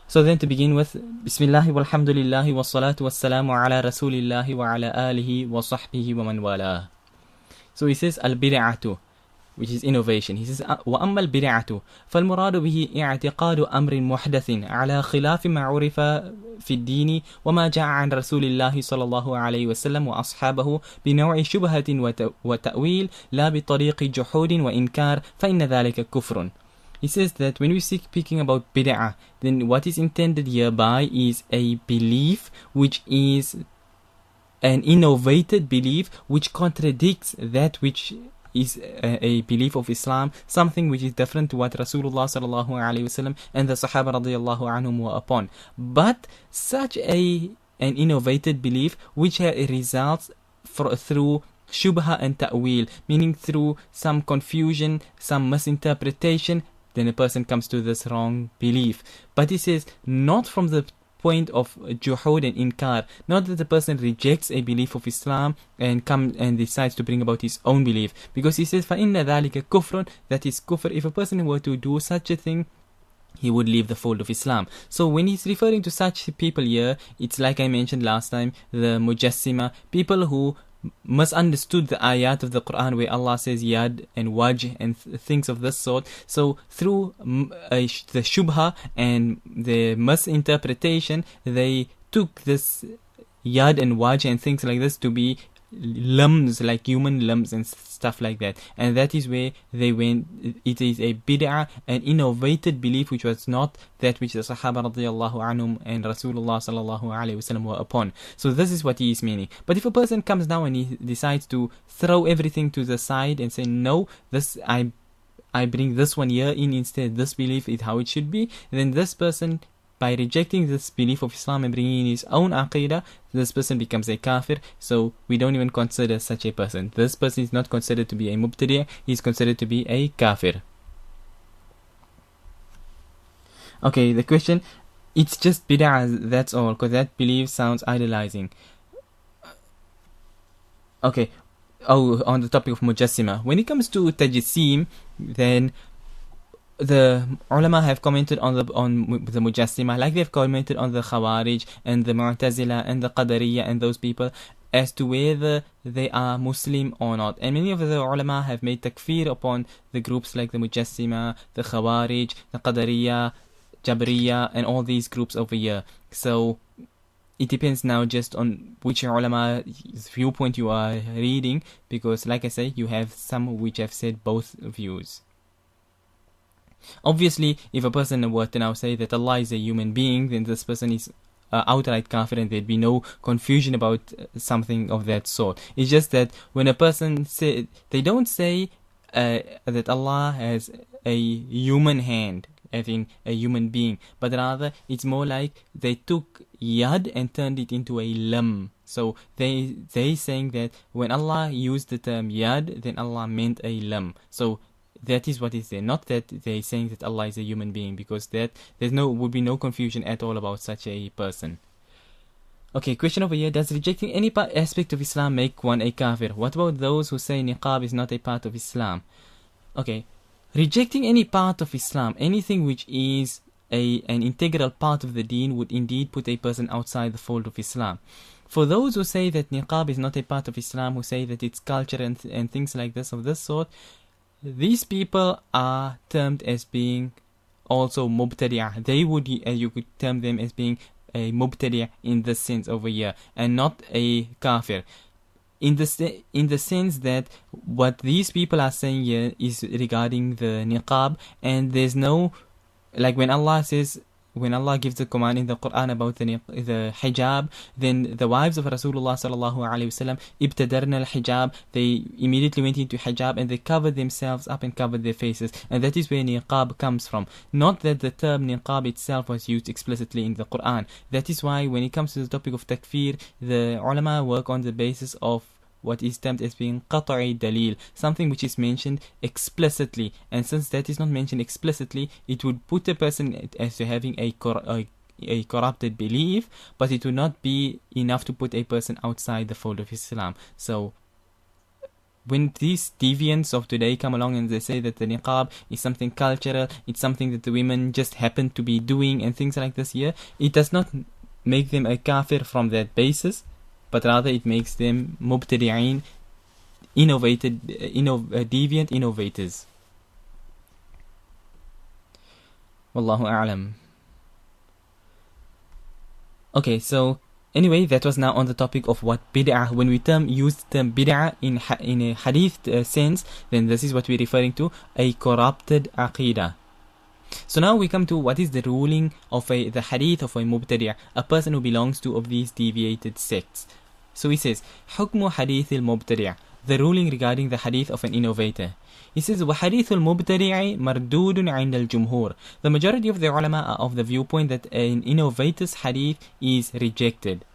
So then to begin with, Bismillahi walhamdulillahi wassalatu wassalamu ala rasulillahi wa ala alihi wa sahbihi wa man wala. So he says al-bid'atu, which is innovation. He says وَأَمَّا الْبِدْعَةُ فَالْمُرَادُ بِهِ اعْتِقَادُ أَمْرٍ مُحْدَثٍ عَلَى خِلَافِ مَا عُرِفَ في الدين وما جاء عن رسول الله صلى الله عليه وسلم وأصحابه بنوع شبهة وتأويل لا بطريق جحود وإنكار فإن ذلك كفر. He says that when we speaking about bid'ah, then what is intended hereby is a belief which is an innovated belief which contradicts that which is a belief of Islam, something which is different to what Rasulullah sallallahu alaihi wasallam and the Sahaba radiyallahu anhum were upon. But such an innovated belief which results through shubha and ta'wil, meaning through some confusion, some misinterpretation, then a person comes to this wrong belief. But he says not from the point of juhud and inkar, not that the person rejects a belief of Islam and decides to bring about his own belief, because he says فَإِنَّ ذَلِكَ كُفْرٌ, that is kufr. If a person were to do such a thing, he would leave the fold of Islam. So when he's referring to such people here, it's like I mentioned last time, the mujassima, people who misunderstood the ayat of the Quran where Allah says yad and wajh and things of this sort. So through the shubha and the misinterpretation, they took this yad and wajh and things like this to be limbs, like human limbs and stuff like that. And that is where they went. It is a bid'ah, an innovated belief which was not that which the Sahaba radiyallahu anhum and Rasulullah sallallahu alaihi wasallam were upon. So this is what he is meaning. But if a person comes now and he decides to throw everything to the side and say, no, this I bring this one here in instead, this belief is how it should be, then this person, by rejecting this belief of Islam and bringing in his own aqidah, this person becomes a kafir. So we don't even consider such a person. This person is not considered to be a mubtadi', he is considered to be a kafir. Okay, the question, it's just bid'ah, that's all, because that belief sounds idolizing. Okay, on the topic of mujassima, when it comes to tajsim, then the ulama have commented on the mujassima, like they've commented on the khawarij and the mu'tazila and the qadariyya and those people, as to whether they are Muslim or not. And many of the ulama have made takfir upon the groups like the mujassima, the khawarij, the qadariyya, jabriyya, and all these groups over here. So it depends now just on which ulama viewpoint you are reading, because like I say, you have some which have said both views. Obviously, if a person were to now say that Allah is a human being, then this person is outright kafir, and there'd be no confusion about something of that sort. It's just that when a person say, they don't say that Allah has a human hand, as in a human being, but rather it's more like they took yad and turned it into a lam. So they saying that when Allah used the term yad, then Allah meant a lam. So that is what is there, not that they're saying that Allah is a human being, because that would be no confusion at all about such a person. Okay, question over here, does rejecting any aspect of Islam make one a kafir? What about those who say niqab is not a part of Islam? Okay, rejecting any part of Islam, anything which is an integral part of the deen, would indeed put a person outside the fold of Islam. For those who say that niqab is not a part of Islam, who say that it's culture and things like this, of this sort, these people are termed as being also mubtadi'ah. They would, you could term them as being a mubtadi' in this sense over here, and not a kafir. In the sense that what these people are saying here is regarding the niqab, and there's no, like when Allah gives the command in the Quran about the hijab, then the wives of Rasulullah sallallahu alaihi wasallam ibtadarna al-hijab, they immediately went into hijab and they covered themselves up and covered their faces, and that is where niqab comes from. Not that the term niqab itself was used explicitly in the Quran. That is why when it comes to the topic of takfir, the ulama work on the basis of what is termed as being qat'i dalil, something which is mentioned explicitly, and since that is not mentioned explicitly, it would put a person as to having a corrupted belief, but it would not be enough to put a person outside the fold of Islam. So when these deviants of today come along and they say that the niqab is something cultural, it's something that the women just happen to be doing and things like this here, it does not make them a kafir from that basis, but rather it makes them mubtadi'een, deviant innovators. Wallahu a'lam. Okay, so anyway, that was now on the topic of what bid'ah. When we use the term bid'ah in a hadith sense, then this is what we're referring to, a corrupted aqidah. So now we come to what is the ruling of the hadith of a mubtadi', a person who belongs to of these deviated sects. So he says, حكم حديث المبتدع, the ruling regarding the hadith of an innovator. He says, وحديث المبتدع مردود عند الجمهور. The majority of the ulama are of the viewpoint that an innovator's hadith is rejected.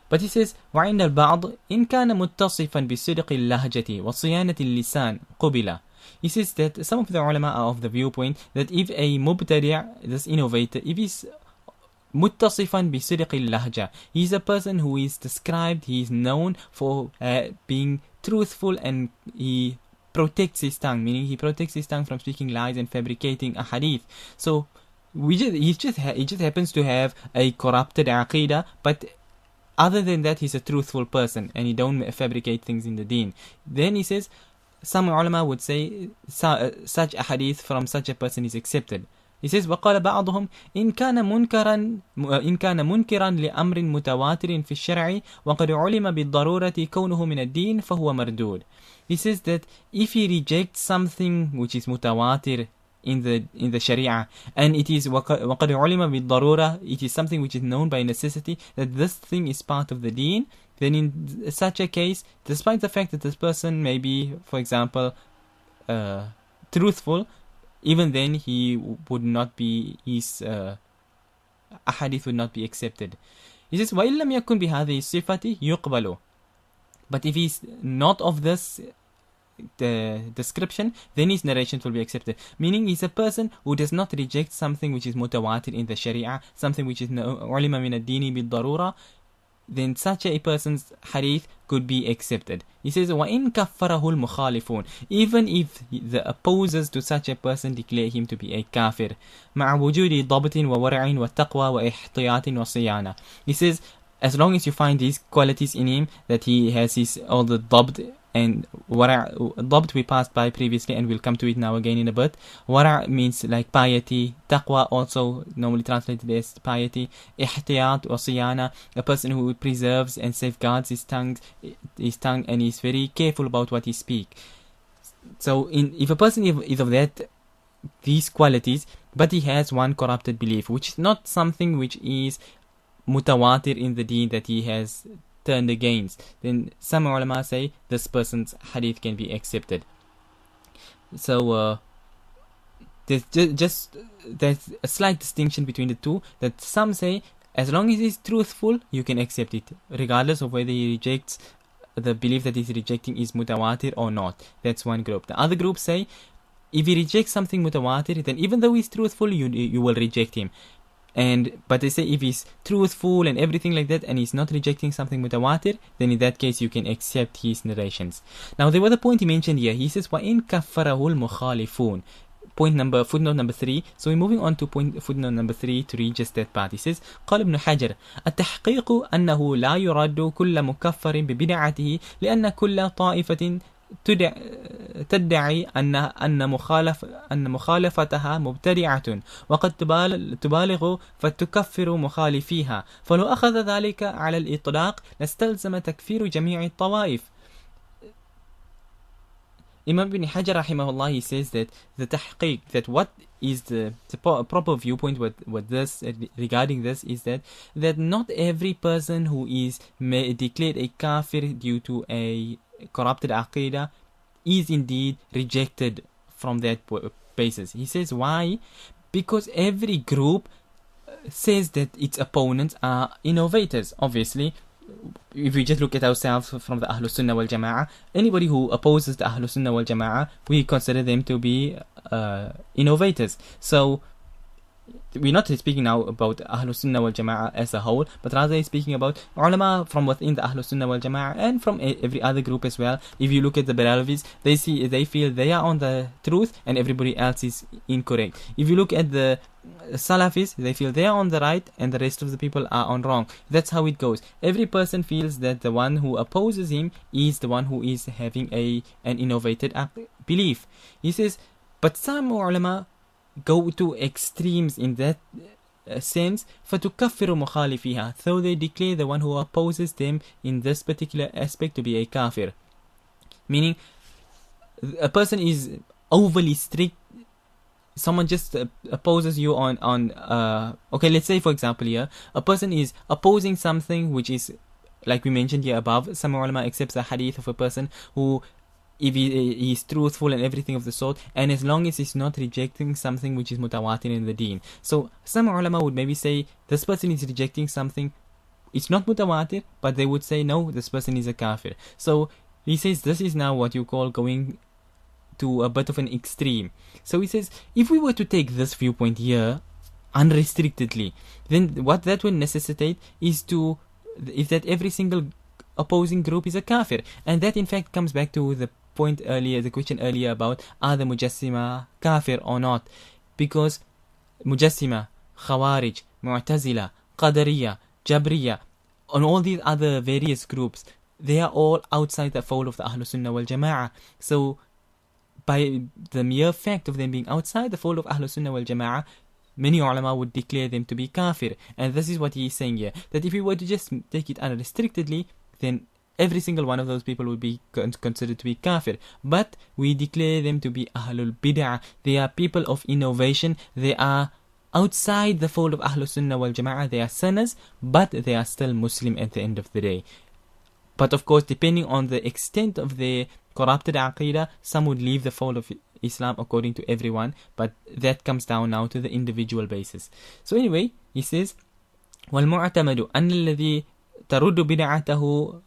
But he says, وعند البعض إن كان متصفا بصدق اللهجة وصيانة اللسان قبل. He says that some of the ulama are of the viewpoint that if a mubtadi', this innovator, if he's muttasifan bi sidqi lahja, he's a person who is described, he is known for being truthful, and he protects his tongue, meaning he protects his tongue from speaking lies and fabricating a hadith. So he just happens to have a corrupted aqidah, but other than that he's a truthful person and he don't fabricate things in the deen. Then he says some ulama would say such a hadith from such a person is accepted. He says, وقال بعضهم إن كان منكرا لأمر متواتر في الشرع وقد علم بالضرورة كونه من الدين فهو مردود. He says that if he rejects something which is mutawatir in the Sharia, and it is وقد علم بالضرورة, it is something which is known by necessity that this thing is part of the deen, then in such a case, despite the fact that this person may be, for example, truthful, even then he would not be, his ahadith would not be accepted. He says, وَإِن لَمْ يَكُنْ بِهَذِهِ الصِّفَةِ يُقْبَلُ. But if he's not of this description, then his narrations will be accepted. Meaning he's a person who does not reject something which is mutawatir in the sharia, something which is ulima min ad-dini bil-darura, then such a person's hadith could be accepted. He says, وَإِن كَفَّرَهُ الْمُخَالِفُونَ. Even if the opposers to such a person declare him to be a kafir. مَعَ وُجُودِ ضَبْطٍ وَوَرْعٍ وَالتَّقْوَى وَإِحْطِيَاطٍ وَصِيَانَةٍ. He says, as long as you find these qualities in him, that he has his all the dhabt and wara'. Dhabt we passed by previously and we'll come to it now again in a bit. Wara' means like piety. Taqwa also normally translated as piety. Ihtiyat or siyana, a person who preserves and safeguards his tongue and is very careful about what he speaks. So if a person is of these qualities, but he has one corrupted belief, which is not something which is mutawatir in the deen that he has turned against, then some ulama say this person's hadith can be accepted. So there's a slight distinction between the two, that some say as long as he's truthful you can accept it, regardless of whether he rejects the belief that he's rejecting is mutawatir or not. That's one group. The other group say if he rejects something mutawatir, then even though he's truthful, you will reject him. But they say if he's truthful and everything like that, and he's not rejecting something mutawatir, then in that case you can accept his narrations. Now there was a point he mentioned here. He says وَإِن كَفَّرَهُ الْمُخَالِفُونَ. Footnote number 3. So we're moving on to footnote number 3 to read just that part. He says قال ابن حجر التحقيق أنه لا يرد كل مكفر ببدعته لأن كل طائفة تدعي أن مخالفتها مبتدعة وقد تبالغ فتكفر مخالفيها، فلو أخذ ذلك على الإطلاق لاستلزم تكفير جميع الطوائف. Imam ibn Hajar rahimahullah, he says that the tahqiq, that what is the proper viewpoint with this regarding this is that not every person who is declared a kafir due to a corrupted aqidah is indeed rejected from that basis. He says why? Because every group says that its opponents are innovators. Obviously, if we just look at ourselves from the Ahlus Sunnah wal Jama'ah, anybody who opposes the Ahlus Sunnah wal Jama'ah, we consider them to be innovators. So we're not speaking now about Ahlus Sunnah wal Jama'ah as a whole, but rather speaking about ulama from within the Ahlus Sunnah wal Jama'ah and from every other group as well. If you look at the Baralvis, they feel they are on the truth and everybody else is incorrect. If you look at the Salafis, they feel they are on the right and the rest of the people are on wrong. That's how it goes. Every person feels that the one who opposes him is the one who is having an innovated belief. He says, but some ulama go to extremes in that sense, فَتُكَفِّرُ مُخَالِفِيهَا, so they declare the one who opposes them in this particular aspect to be a kafir. Meaning, a person is overly strict. Someone just opposes you on okay, let's say for example here, a person is opposing something which is, like we mentioned here above, some ulama accepts a hadith of a person who, if he is truthful and everything of the sort, and as long as he's not rejecting something which is mutawatir in the deen. So some ulama would maybe say this person is rejecting something, it's not mutawatir, but they would say no, this person is a kafir. So he says this is now what you call going to a bit of an extreme. So he says if we were to take this viewpoint here unrestrictedly, then what that would necessitate is that every single opposing group is a kafir. And that in fact comes back to the question earlier about are the Mujassima kafir or not, because Mujassima, Khawarij, Mu'tazila, Qadariya, Jabriya, and all these other various groups, they are all outside the fold of the Ahlus Sunnah wal Jama'ah. So by the mere fact of them being outside the fold of Ahlus Sunnah wal Jama'ah, many ulama would declare them to be kafir. And this is what he is saying here, that if we were to just take it unrestrictedly, then every single one of those people would be considered to be kafir. But we declare them to be Ahlul Bid'ah. They are people of innovation. They are outside the fold of Ahlus Sunnah wal Jama'ah. They are sinners, but they are still Muslim at the end of the day. But of course, depending on the extent of their corrupted aqidah, some would leave the fold of Islam according to everyone, but that comes down now to the individual basis. So anyway, he says, وَالْمُعْتَمَدُ أَنَّ الَّذِي تَرُدُّ بِدْعَتَهُ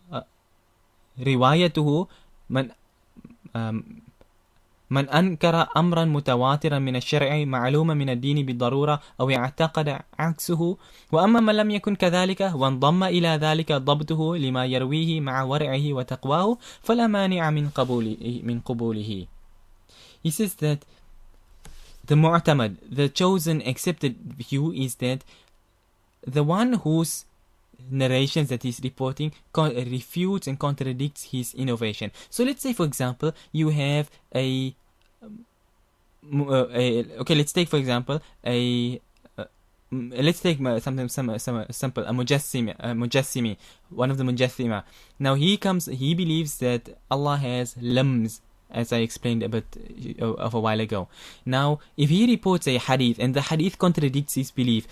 روايته من أنكر أمرا متواترا من الشرع معلوما من الدين بالضرورة أو اعتقد عكسه. وأما من لم يكن كذلك وانضم إلى ذلك ضبطه لما يرويه مع ورعه وتقواه فلا مانع من قبوله. He says that the mu'tamad, the chosen accepted view, is that the one whose narrations that he's reporting refutes and contradicts his innovation. So let's say, for example, you have let's take for example let's take something simple, a mujassimi, one of the mujassima. Now he believes that Allah has limbs, as I explained a bit of a while ago. Now if he reports a hadith and the hadith contradicts his belief,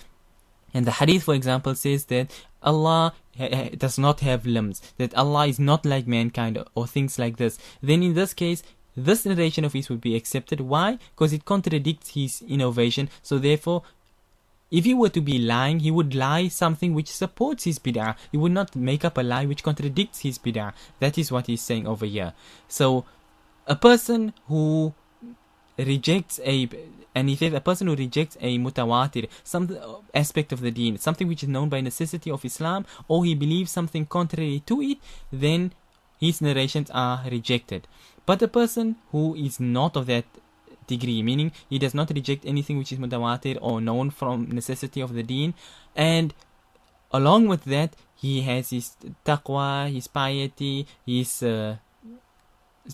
and the hadith, for example, says that Allah does not have limbs, that Allah is not like mankind, or things like this, then in this case, this narration of his would be accepted. Why? Because it contradicts his innovation. So therefore, if he were to be lying, he would lie something which supports his bid'ah. He would not make up a lie which contradicts his bid'ah. That is what he's saying over here. So a person who rejects and he says a person who rejects a mutawatir, some aspect of the deen, something which is known by necessity of Islam, or he believes something contrary to it, then his narrations are rejected. But a person who is not of that degree, meaning he does not reject anything which is mutawatir or known from necessity of the deen, and along with that he has his taqwa, his piety, his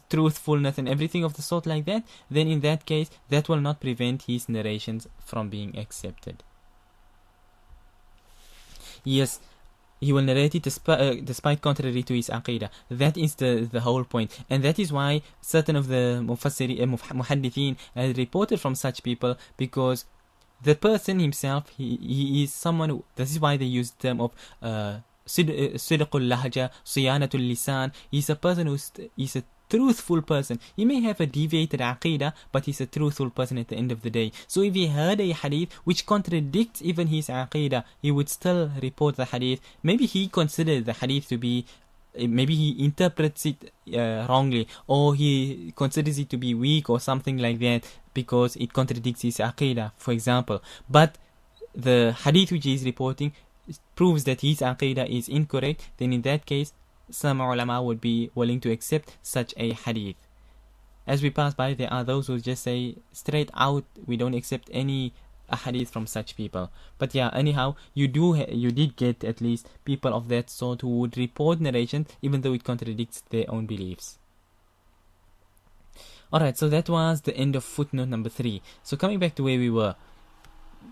truthfulness and everything of the sort like that, then in that case that will not prevent his narrations from being accepted. Yes, he will narrate it despite contrary to his aqidah. That is the whole point, and that is why certain of the muhaddithin reported from such people, because the person himself, he is someone who, this is why they use the term of sidqul lahja, siyanatul lisan. He's a person he's a truthful person. He may have a deviated aqidah, but he's a truthful person at the end of the day. So if he heard a hadith which contradicts even his aqidah, he would still report the hadith. Maybe he considered the hadith to be, maybe he interprets it wrongly, or he considers it to be weak or something like that because it contradicts his aqidah, for example. But the hadith which he is reporting proves that his aqidah is incorrect, then in that case some ulama would be willing to accept such a hadith. As we pass by, there are those who just say straight out, we don't accept any hadith from such people. But yeah, anyhow, you did get at least people of that sort who would report narration even though it contradicts their own beliefs. Alright, so that was the end of footnote number 3. So coming back to where we were,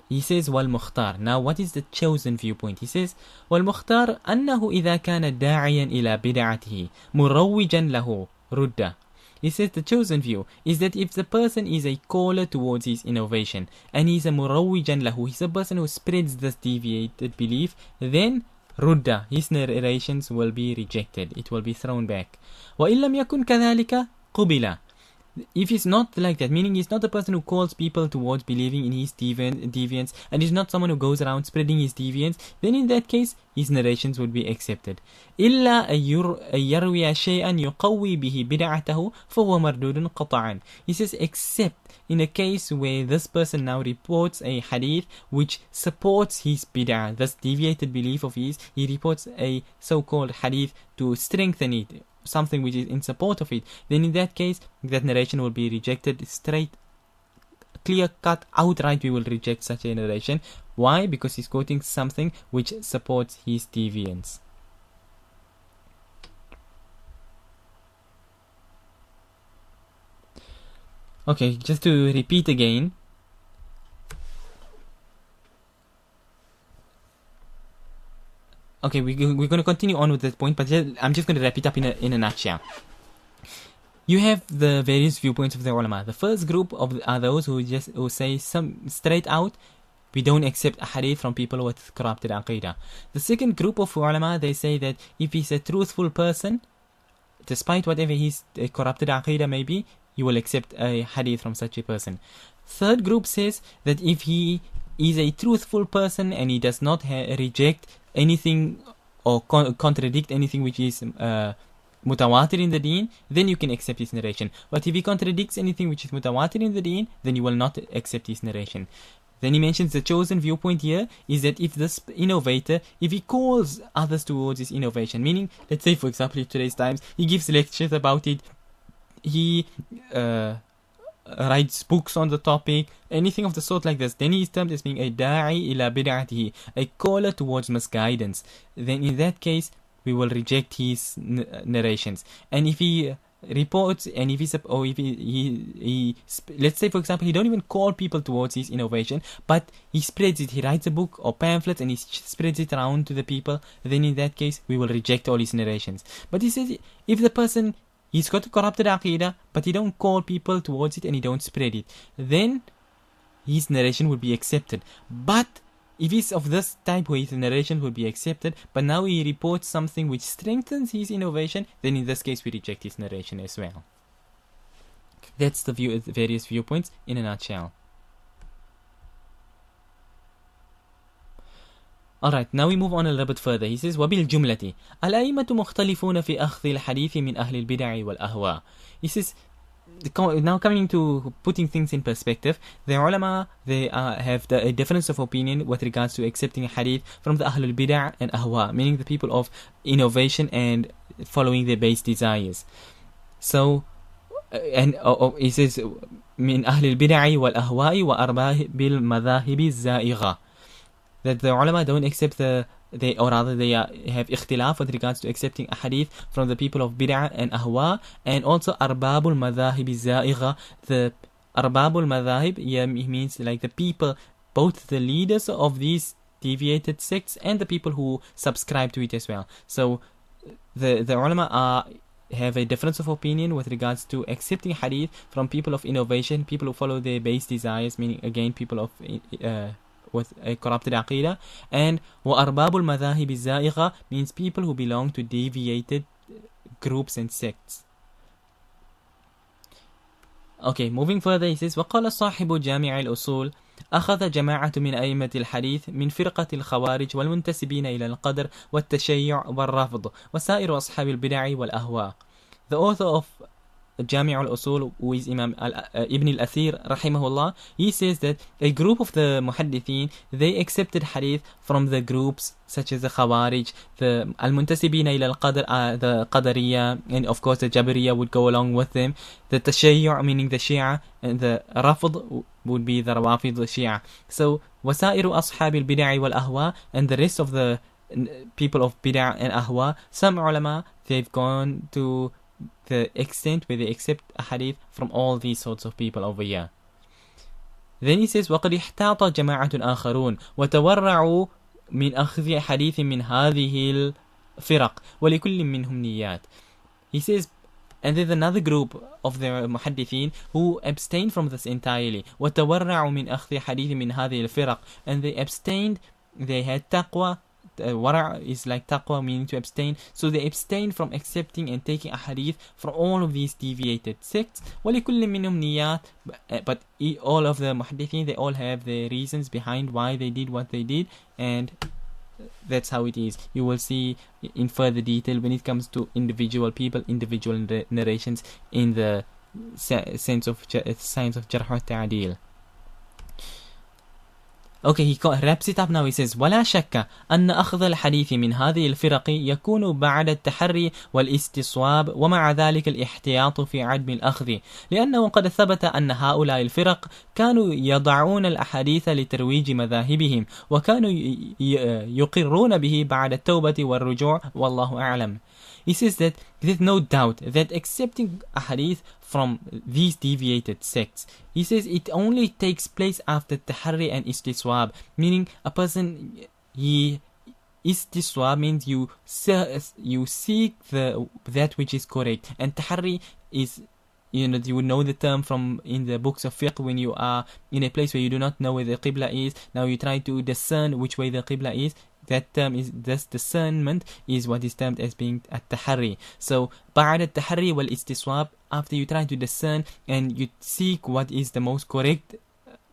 he says والمختار. Now what is the chosen viewpoint? He says والمختار أنه إذا كان داعيا إلى بدعته مروجا له رده. He says the chosen view is that if the person is a caller towards his innovation and he's a murawwijan lahu, he's a person who spreads this deviated belief, then rudda, his narrations will be rejected, it will be thrown back. وإن لم يكن كذلك قبل. If he's not like that, meaning he's not a person who calls people towards believing in his deviance, and he's not someone who goes around spreading his deviance, then in that case his narrations would be accepted. إلا أن يروي شيئا يقوي به بدعته فهو مردود قطعا. He says except in a case where this person now reports a hadith which supports his bid'ah, this deviated belief of his, he reports a so-called hadith to strengthen it, something which is in support of it, then in that case that narration will be rejected straight, clear cut, outright. We will reject such a narration. Why? Because he's quoting something which supports his deviance. Okay, just to repeat again, okay, we're going to continue on with this point, but I'm just going to wrap it up in a nutshell. You have the various viewpoints of the ulama. The first group are those who say straight out, we don't accept a hadith from people with corrupted aqidah. The second group of ulama, they say that if he's a truthful person, despite whatever his corrupted aqidah may be, you will accept a hadith from such a person. Third group says that if he is a truthful person and he does not reject anything or contradict anything which is mutawatir in the deen, then you can accept his narration. But if he contradicts anything which is mutawatir in the deen, then you will not accept his narration. Then he mentions the chosen viewpoint here is that if this innovator, if he calls others towards his innovation, meaning, let's say for example in today's times, he gives lectures about it, he writes books on the topic, anything of the sort like this, then he is termed as being a da'i ila bid'atihi, a caller towards misguidance. Then in that case, we will reject his narrations. And if he reports, and if he let's say for example, he don't even call people towards his innovation, but he spreads it, he writes a book or pamphlets and he spreads it around to the people, then in that case, we will reject all his narrations. But he says, if the person, he's got a corrupted aqidah, but he don't call people towards it and he don't spread it, then his narration would be accepted. But if he's of this type where his narration would be accepted, but now he reports something which strengthens his innovation, then in this case we reject his narration as well. That's the various viewpoints in a nutshell. Alright, now we move on a little bit further. He says, وَبِالْجُمْلَةِ الْأَئِمَّةُ مُخْتَلِفُونَ فِي أَخْذِ الْحَدِيثِ مِنْ أَهْلِ الْبِدَعِ وَالْأَهْوَاءِ. He says, now coming to putting things in perspective, the ulama, they have a difference of opinion with regards to accepting a hadith from the Ahlul Bid'ah and Ahwa, meaning the people of innovation and following their base desires. So, and he says, من أهل البدع والأهواء وأرباب المذاهب الزائغة, that the ulama don't accept they have ikhtilaf with regards to accepting a hadith from the people of bid'ah and ahwa, and also arbabul madhahib za'igha. The arbabul madhahib means like the people, both the leaders of these deviated sects and the people who subscribe to it as well. So the ulama have a difference of opinion with regards to accepting hadith from people of innovation, people who follow their base desires, meaning again people of with a corrupted aqidah, and وَأَرْبَابُ الْمَذَاهِبِ الزَّائِغَةِ means people who belong to deviated groups and sects. Okay, moving further, he says, وقال صاحب جامع الأصول أخذ جماعة من أئمة الحديث من فرقة الخوارج والمنتسبين إلى القدر والتشيع والرفض وسائر أصحاب البدع والأهواء. The author of Jami' al-Usul, who is Imam Ibn al-Athir rahimahullah, he says that a group of the muhaddithin, they accepted hadith from the groups such as the Khawarij, the al-Muntasibina ila al-Qadr, the Qadariyya, and of course the Jabariyya would go along with them, the Tashayyu' meaning the Shia, and the Rafd would be the Rawafid, the Shia. So wasairu ashab al-bid'ah wal-ahwa, and the rest of the people of bid'ah and ahwa, some ulama, they've gone to the extent where they accept a hadith from all these sorts of people over here. Then he says, وَقَدْ احْتَاطَ جَمَاعَةٌ آخَرُونَ وَتَوَرَّعُوا مِنْ أَخْذِ حَدِيثٍ مِنْ هَذِهِ الْفِرَقِ وَلِكُلٍّ مِّنْهُمْ نِيَّاتٍ. He says, and there's another group of the muhaddithin who abstained from this entirely. وَتَوَرَّعُوا مِنْ أَخْذِ حَدِيثٍ مِنْ هَذِهِ الْفِرَقِ, and they abstained, they had taqwa. Wara' is like taqwa, meaning to abstain. So they abstain from accepting and taking a hadith from all of these deviated sects. وَلِكُلٍّ مِّنْهُمْ نِيَّاتٍ, but all of the muhaddithin, they all have their reasons behind why they did what they did, and that's how it is. You will see in further detail when it comes to individual people, individual narrations in the science of Jarh wa Ta'dil. Okay, he wraps it up now. He says, ولا شك أن أخذ الحديث من هذه الفرق يكون بعد التحري والاستصواب ومع ذلك الاحتياط في عدم الأخذ، لأنه قد ثبت أن هؤلاء الفرق كانوا يضعون الأحاديث لترويج مذاهبهم وكانوا يقرون به بعد التوبة والرجوع والله أعلم. He says that there's no doubt that accepting a hadith from these deviated sects, he says it only takes place after tahari and istiswab, meaning a person, istiswab means you seek that which is correct, and tahari is, you would know the term from in the books of fiqh when you are in a place where you do not know where the qibla is. Now you try to discern which way the qibla is. that term is, this discernment is what is termed as being at-tahari. So بعد التحري والاستسواب, after you try to discern and you seek what is the most correct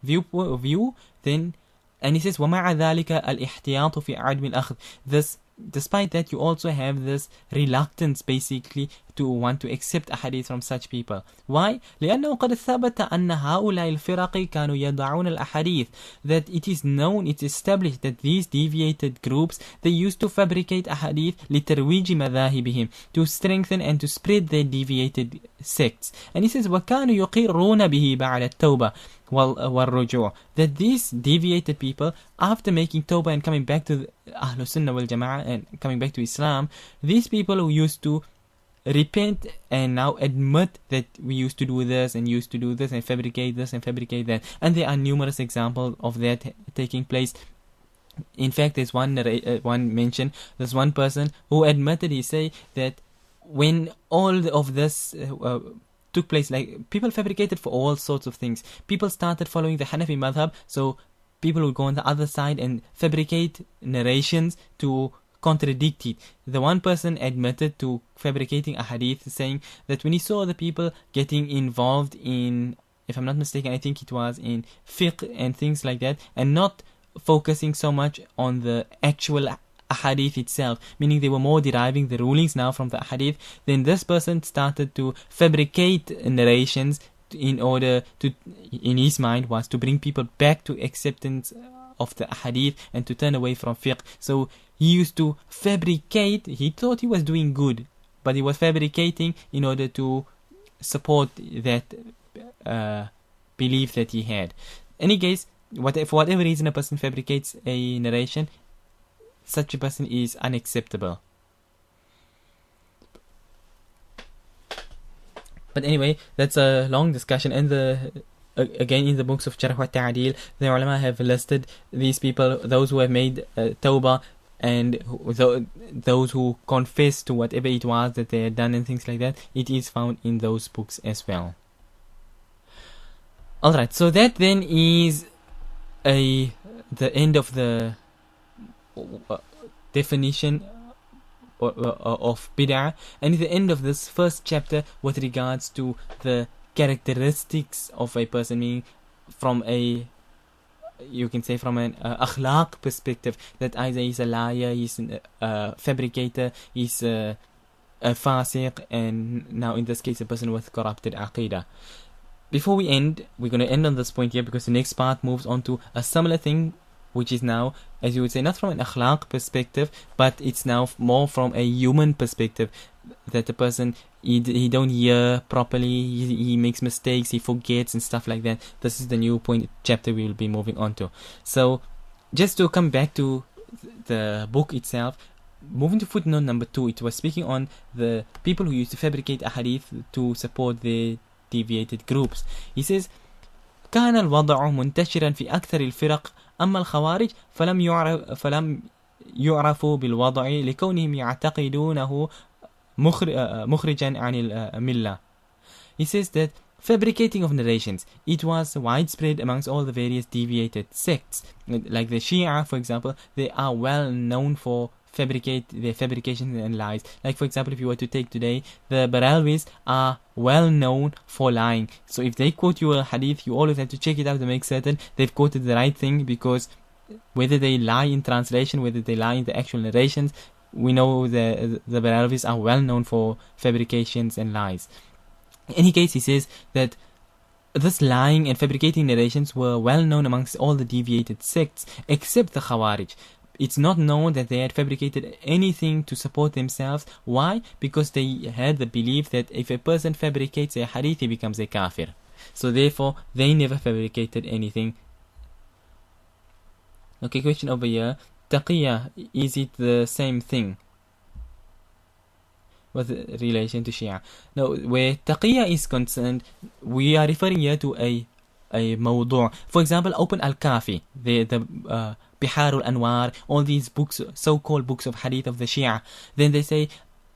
view, then, and he says ومع ذلك الاحتياط في عدم الأخذ. This, despite that, you also have this reluctance basically to want to accept a hadith from such people. Why? لأنه قد ثبت أن هؤلاء الفرق كانوا يضعون الأحاديث, that it is known, it's established that these deviated groups, they used to fabricate ahadith لترويج مذاهبهم, to strengthen and to spread their deviated sects. And he says وكانوا يقرون به بعد التوبة والرجوع, that these deviated people, after making tawbah and coming back to Ahlus Sunnah wal Jama'ah and coming back to Islam, these people who used to repent and now admit that we used to do this and used to do this and fabricate this and fabricate that. And there are numerous examples of that taking place. In fact, there's one mention, there's one person who admitted, he say that when all of this took place, like people fabricated for all sorts of things. People started following the Hanafi madhab, so people would go on the other side and fabricate narrations to contradict it. The one person admitted to fabricating a hadith, saying that when he saw the people getting involved in, if I'm not mistaken, I think it was in fiqh and things like that, and not focusing so much on the actual ahadith itself, meaning they were more deriving the rulings now from the ahadith, then this person started to fabricate narrations in order to, in his mind, was to bring people back to acceptance of the ahadith and to turn away from fiqh. So he used to fabricate, he thought he was doing good, but he was fabricating in order to support that belief that he had. In any case, for whatever reason a person fabricates a narration, such a person is unacceptable. But anyway, that's a long discussion, and again in the books of Jarh wa Ta'deel, the ulama have listed these people, those who have made tawbah, and those who confess to whatever it was that they had done and things like that. It is found in those books as well. Alright, so that then is the end of the definition of bid'ah, and the end of this first chapter with regards to the characteristics of a person, meaning from a, you can say from an akhlaq perspective, that either he's a liar, he's a fabricator, he's a fasiq, and now in this case a person with corrupted aqidah. Before we end, we're going to end on this point here, because the next part moves on to a similar thing, which is now, as you would say, not from an akhlaq perspective, but it's now more from a human perspective, that the person, he don't hear properly, he makes mistakes, he forgets and stuff like that. This is the new point chapter we will be moving on to. So just to come back to the book itself, moving to footnote number 2, it was speaking on the people who used to fabricate a hadith to support their deviated groups. He says كان الوضع منتشرا في أكثر الفرق، أما الخوارج فلم يعرفوا بالوضع لكونهم يعتقدونه مخرجا عن الملة. He says that fabricating of narrations, it was widespread amongst all the various deviated sects. Like the Shia, for example, they are well known for their fabrications and lies. Like, for example, if you were to take today, the Baralwis are well known for lying. So if they quote you a hadith, you always have to check it out to make certain they've quoted the right thing, because whether they lie in translation, whether they lie in the actual narrations, we know the Baralwis are well known for fabrications and lies. In any case, he says that this lying and fabricating narrations were well known amongst all the deviated sects, except the Khawarij. It's not known that they had fabricated anything to support themselves. Why? Because they had the belief that if a person fabricates a hadith, he becomes a kafir. So therefore, they never fabricated anything. Okay, question over here. Taqiyya, is it the same thing with relation to Shia? No, where taqiyya is concerned, we are referring here to a mawdu'. For example, open Al-Kafi, the Bihar al-Anwar, all these books, so-called books of hadith of the Shia. Then they say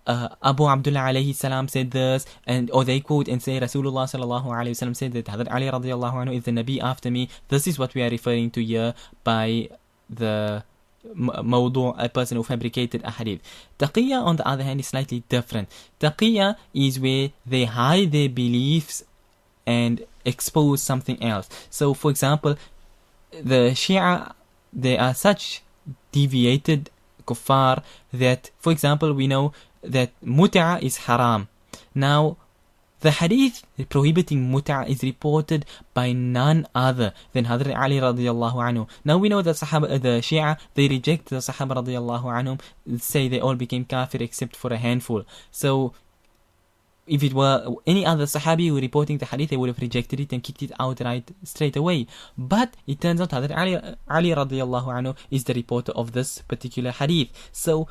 Abu Abdullah alayhi salam said this, and or they quote and say Rasulullah sallallahu alayhi wasallam said that Hazrat Ali radiyallahu anhu is the Nabi after me. This is what we are referring to here by the mawdu', a person who fabricated a hadith. Taqiyya, on the other hand, is slightly different. Taqiyya is where they hide their beliefs and expose something else. So, for example, the Shia, they are such deviated kuffar that, for example, we know that mut'a is haram. Now, the hadith prohibiting mut'a is reported by none other than Hadrat Ali radiyallahu anhu. Now we know that the Shia, they reject the Sahaba radiyallahu anhum, say they all became kafir except for a handful. So if it were any other Sahabi who reporting the hadith, they would have rejected it and kicked it outright straight away. But it turns out that Ali radiyallahu anhu is the reporter of this particular hadith. So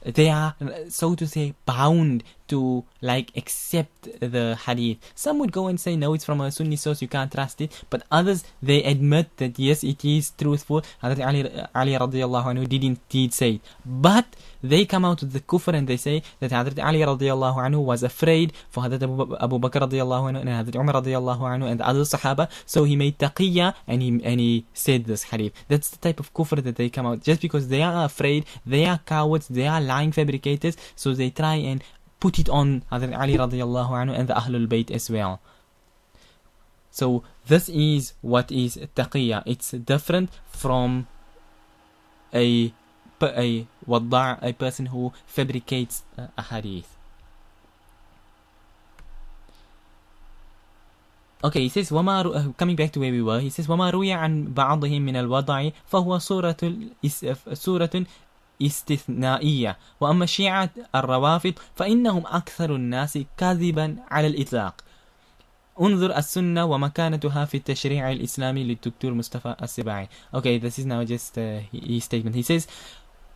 they are, so to say, bound to accept the hadith. Some would go and say, no, it's from a Sunni source, you can't trust it. But others, they admit that yes, it is truthful. Hadrat Ali radiyallahu anhu did indeed say it. But they come out with the kufr and they say that Hadrat Ali radiyallahu anhu was afraid for Hadrat Abu Bakr radiyallahu anhu and Hadrat Umar radiyallahu anhu and the other Sahaba. So he made taqiyya and he said this hadith. That's the type of kufr that they come out. Just because they are afraid, they are cowards, they are lying fabricators. So they try and put it on Hadrat Ali radiyallahu anhu and the Ahlul Bayt as well. So this is what is taqiyya. It's different from a wadda', a person who fabricates a hadith. Okay, he says, coming back to where we were, he says, وَمَا رُوِيَ عَنْ بَعْضِهِمْ مِنَ الْوَضَعِ فَهُوَ سورة استثنائية. وأما الشيعة الروافض فإنهم أكثر الناس كذبا على الإطلاق. انظر السنة ومكانتها في التشريع الإسلامي للدكتور مصطفى السباعي. Okay, this is now just his statement. He says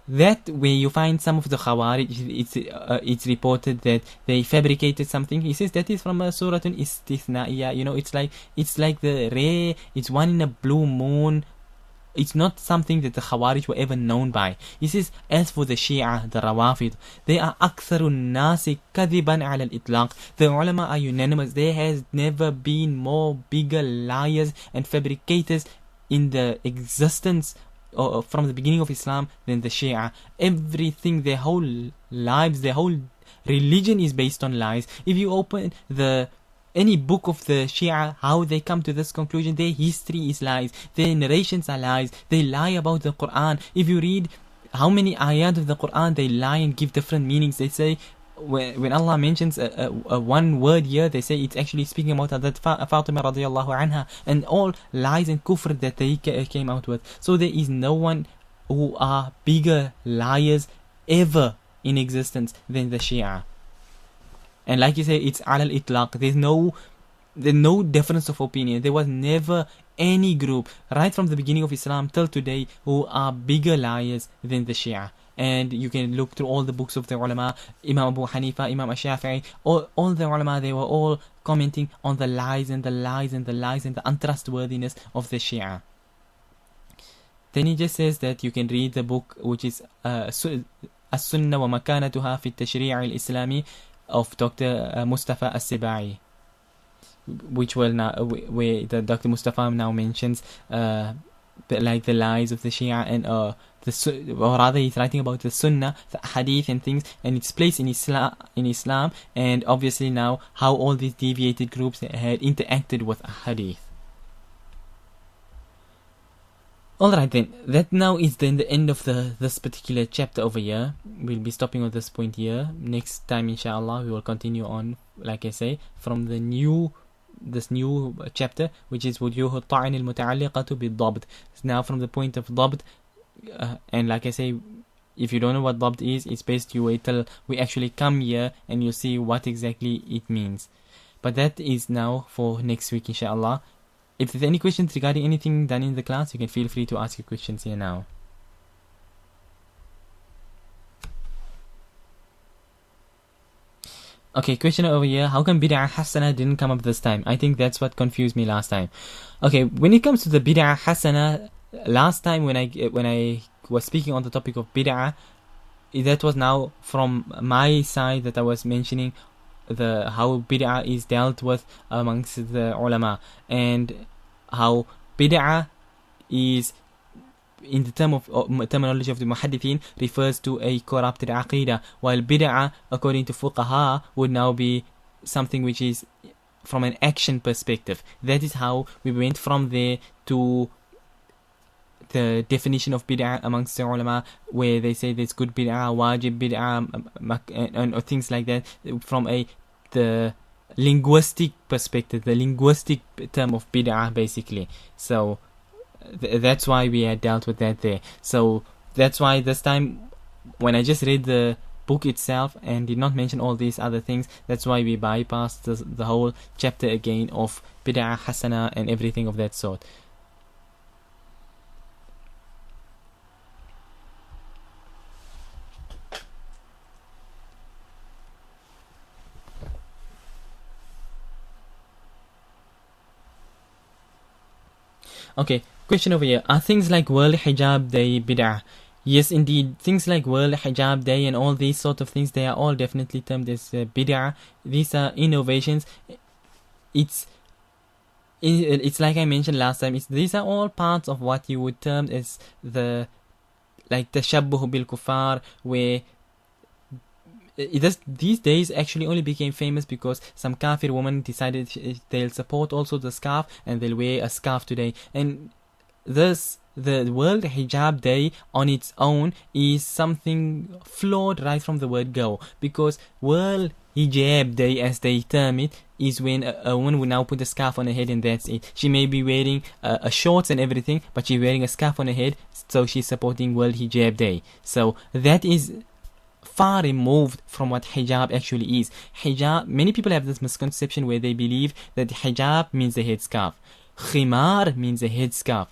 that where you find some of the Khawarij, it's reported that they fabricated something. He says that is from a suratun istithnaiya. You know, it's like the rare, it's one in a blue moon. It's not something that the Khawarij were ever known by. He says, as for the Shia, the Rawafid, they are aktharun nasi kadiban ala al-itlaq. The ulama are unanimous. There has never been more bigger liars and fabricators in the existence or from the beginning of Islam than the Shia. Everything, their whole lives, their whole religion is based on lies. If you open any book of the Shia, how they come to this conclusion, their history is lies, their narrations are lies, they lie about the Quran. If you read how many ayat of the Quran, they lie and give different meanings. They say, when Allah mentions a one word here, they say it's actually speaking about Hadrat Fatima radiyallahu anha, and all lies and kufr that they came out with. So there is no one who are bigger liars ever in existence than the Shia. And like you say, it's alal itlaq. There's no difference of opinion. There was never any group, right from the beginning of Islam till today, who are bigger liars than the Shia. And you can look through all the books of the ulama, Imam Abu Hanifa, Imam Ash-Shafi'i, all the ulama, they were all commenting on the lies and the lies and the lies and the untrustworthiness of the Shia. Then he just says that you can read the book, which is As-Sunnah wa Makanatuha fi Tashri' al-Islami of Dr. Mustafa As-Sibai, which will now, where the Dr. Mustafa now mentions like the lies of the Shia and or rather he's writing about the Sunnah, the Hadith and things, and its place in Islam, and obviously now how all these deviated groups had interacted with Hadith. Alright then, that now is then the end of this particular chapter over here. We'll be stopping on this point here. Next time inshallah we will continue on, like I say, from this new chapter, which is وجوه الطعن المتعلقة بالضبط. Now from the point of Dhabt, and like I say, if you don't know what Dhabt is, it's best you wait till we actually come here and you'll see what exactly it means. But that is now for next week inshallah. If there's any questions regarding anything done in the class, you can feel free to ask your questions here now. Okay, question over here. How come Bid'ah Hasana didn't come up this time? I think that's what confused me last time. Okay, when it comes to the Bid'ah Hasana, last time when I was speaking on the topic of Bid'ah, that was now from my side that I was mentioning how bid'ah is dealt with amongst the ulama, and how bid'ah is in the terminology of the muhaddithin, refers to a corrupted aqidah, while bid'ah, according to fuqaha, would now be something which is from an action perspective. That is how we went from there to the definition of bid'ah amongst the ulama, where they say there's good bid'ah, wajib bid'ah, and things like that, from the linguistic perspective, the linguistic term of bid'ah, basically. So that's why we had dealt with that there. So that's why this time, when I just read the book itself and did not mention all these other things, that's why we bypassed the whole chapter again of bid'ah hasana and everything of that sort. Okay, question over here. Are things like World Hijab Day bid'ah? Yes, indeed. Things like World Hijab Day and all these sort of things, they are all definitely termed as bid'ah. These are innovations. It's like I mentioned last time. These are all parts of what you would term as the tashabbuh bil kuffar, where these days actually only became famous because some kafir woman decided they'll support also the scarf and they'll wear a scarf today. And thus, the World Hijab Day on its own is something flawed right from the word go, because World Hijab Day, as they term it, is when a woman will now put a scarf on her head and that's it. She may be wearing a shorts and everything, but she's wearing a scarf on her head, so she's supporting World Hijab Day. So that is far removed from what hijab actually is. Hijab, many people have this misconception where they believe that hijab means a headscarf. Khimar means a headscarf.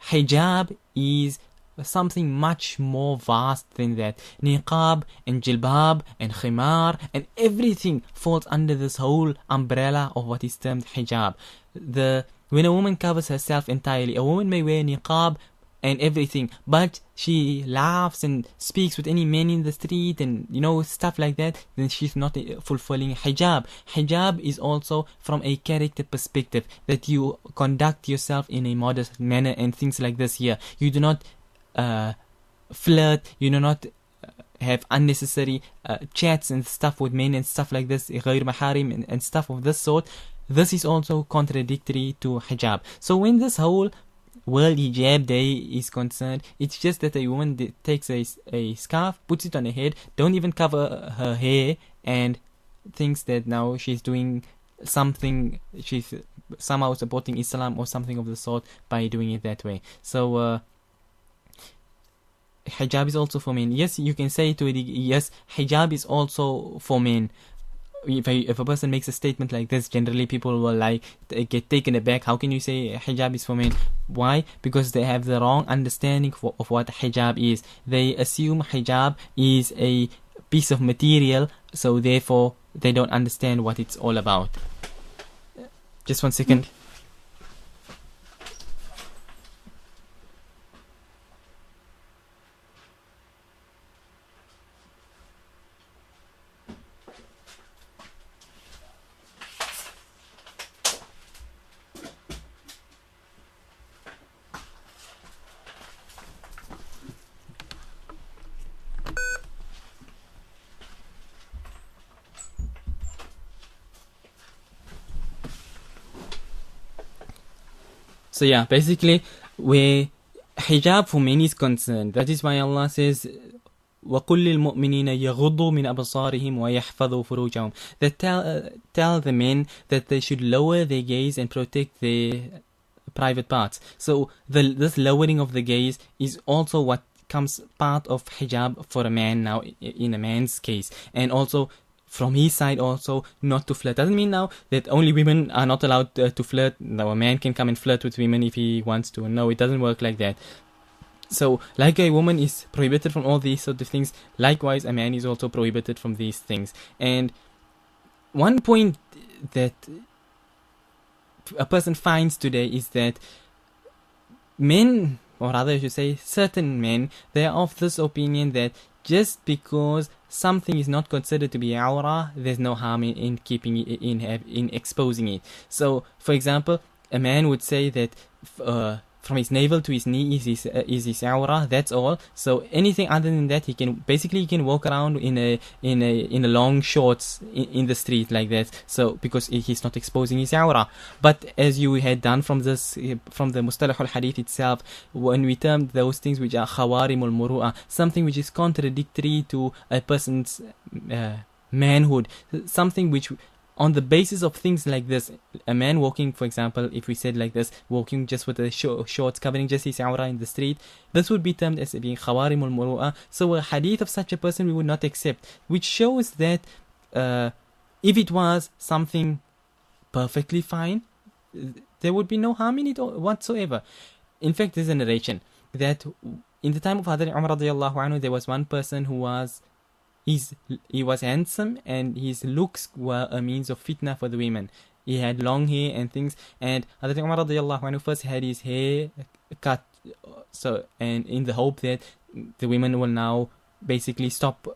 Hijab is something much more vast than that. Niqab and jilbab and khimar and everything falls under this whole umbrella of what is termed hijab. When a woman covers herself entirely, a woman may wear niqab and everything, but she laughs and speaks with any men in the street and stuff like that, then she's not fulfilling hijab. Hijab is also from a character perspective, that you conduct yourself in a modest manner and things like this here. You do not flirt, you do not have unnecessary chats and stuff with men and stuff like this, غير محارم and stuff of this sort. This is also contradictory to hijab. So when this whole World Hijab Day is concerned, it's just that a woman takes a scarf, puts it on her head, don't even cover her hair, and thinks that now she's doing something, she's somehow supporting Islam or something of the sort by doing it that way. So hijab is also for men. Yes, you can say to it, yes, hijab is also for men. If a person makes a statement like this, generally people will get taken aback. How can you say hijab is for men? Why? Because they have the wrong understanding of what hijab is. They assume hijab is a piece of material, so therefore they don't understand what it's all about. Just 1 second. So yeah, basically, where hijab for men is concerned, that is why Allah says, وَقُلِّ الْمُؤْمِنِينَ يَغُضُّوا مِنْ أَبْصَارِهِمْ وَيَحْفَظُوا فُرُوجَهُم. That tell the men that they should lower their gaze and protect their private parts. So this lowering of the gaze is also what comes part of hijab for a man now, in a man's case. And also, from his side also, not to flirt. Doesn't mean now that only women are not allowed to flirt. Now a man can come and flirt with women if he wants to. No, it doesn't work like that. So, like a woman is prohibited from all these sort of things, likewise a man is also prohibited from these things. And one point that a person finds today is that men, or rather I should say certain men, they are of this opinion that just because something is not considered to be awra, there's no harm in keeping it, in exposing it. So, for example, a man would say that from his navel to his knee is his awrah. That's all. So anything other than that, he can walk around in a long shorts in the street like that. So because he's not exposing his awrah. But as you had done from the Mustalahul Hadith itself, when we termed those things which are khawarimul muru'ah, something which is contradictory to a person's manhood, something which, on the basis of things like this, a man walking, for example, if we said like this, walking just with the shorts covering just his awrah in the street, this would be termed as being khawarimul muru'ah. So a hadith of such a person we would not accept, which shows that if it was something perfectly fine, there would be no harm in it whatsoever. In fact, there's a narration that in the time of Hadith Umar radiallahu anhu, there was one person who was he was handsome, and his looks were a means of fitna for the women. He had long hair and things, and Hadith Umar radiallahu anhu first had his hair cut, so, and in the hope that the women will now basically stop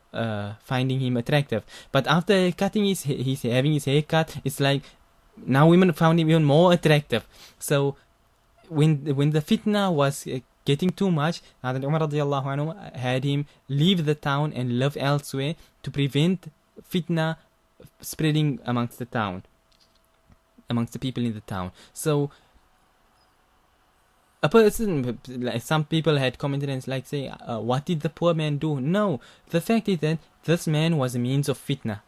finding him attractive. But after cutting having his hair cut, it's like now women found him even more attractive. So when the fitna was getting too much, Hadith Umar radiallahu anhu had him leave the town and live elsewhere to prevent fitna spreading amongst the people in the town. So a person, like some people had commented and like say, what did the poor man do? No, the fact is that this man was a means of fitna.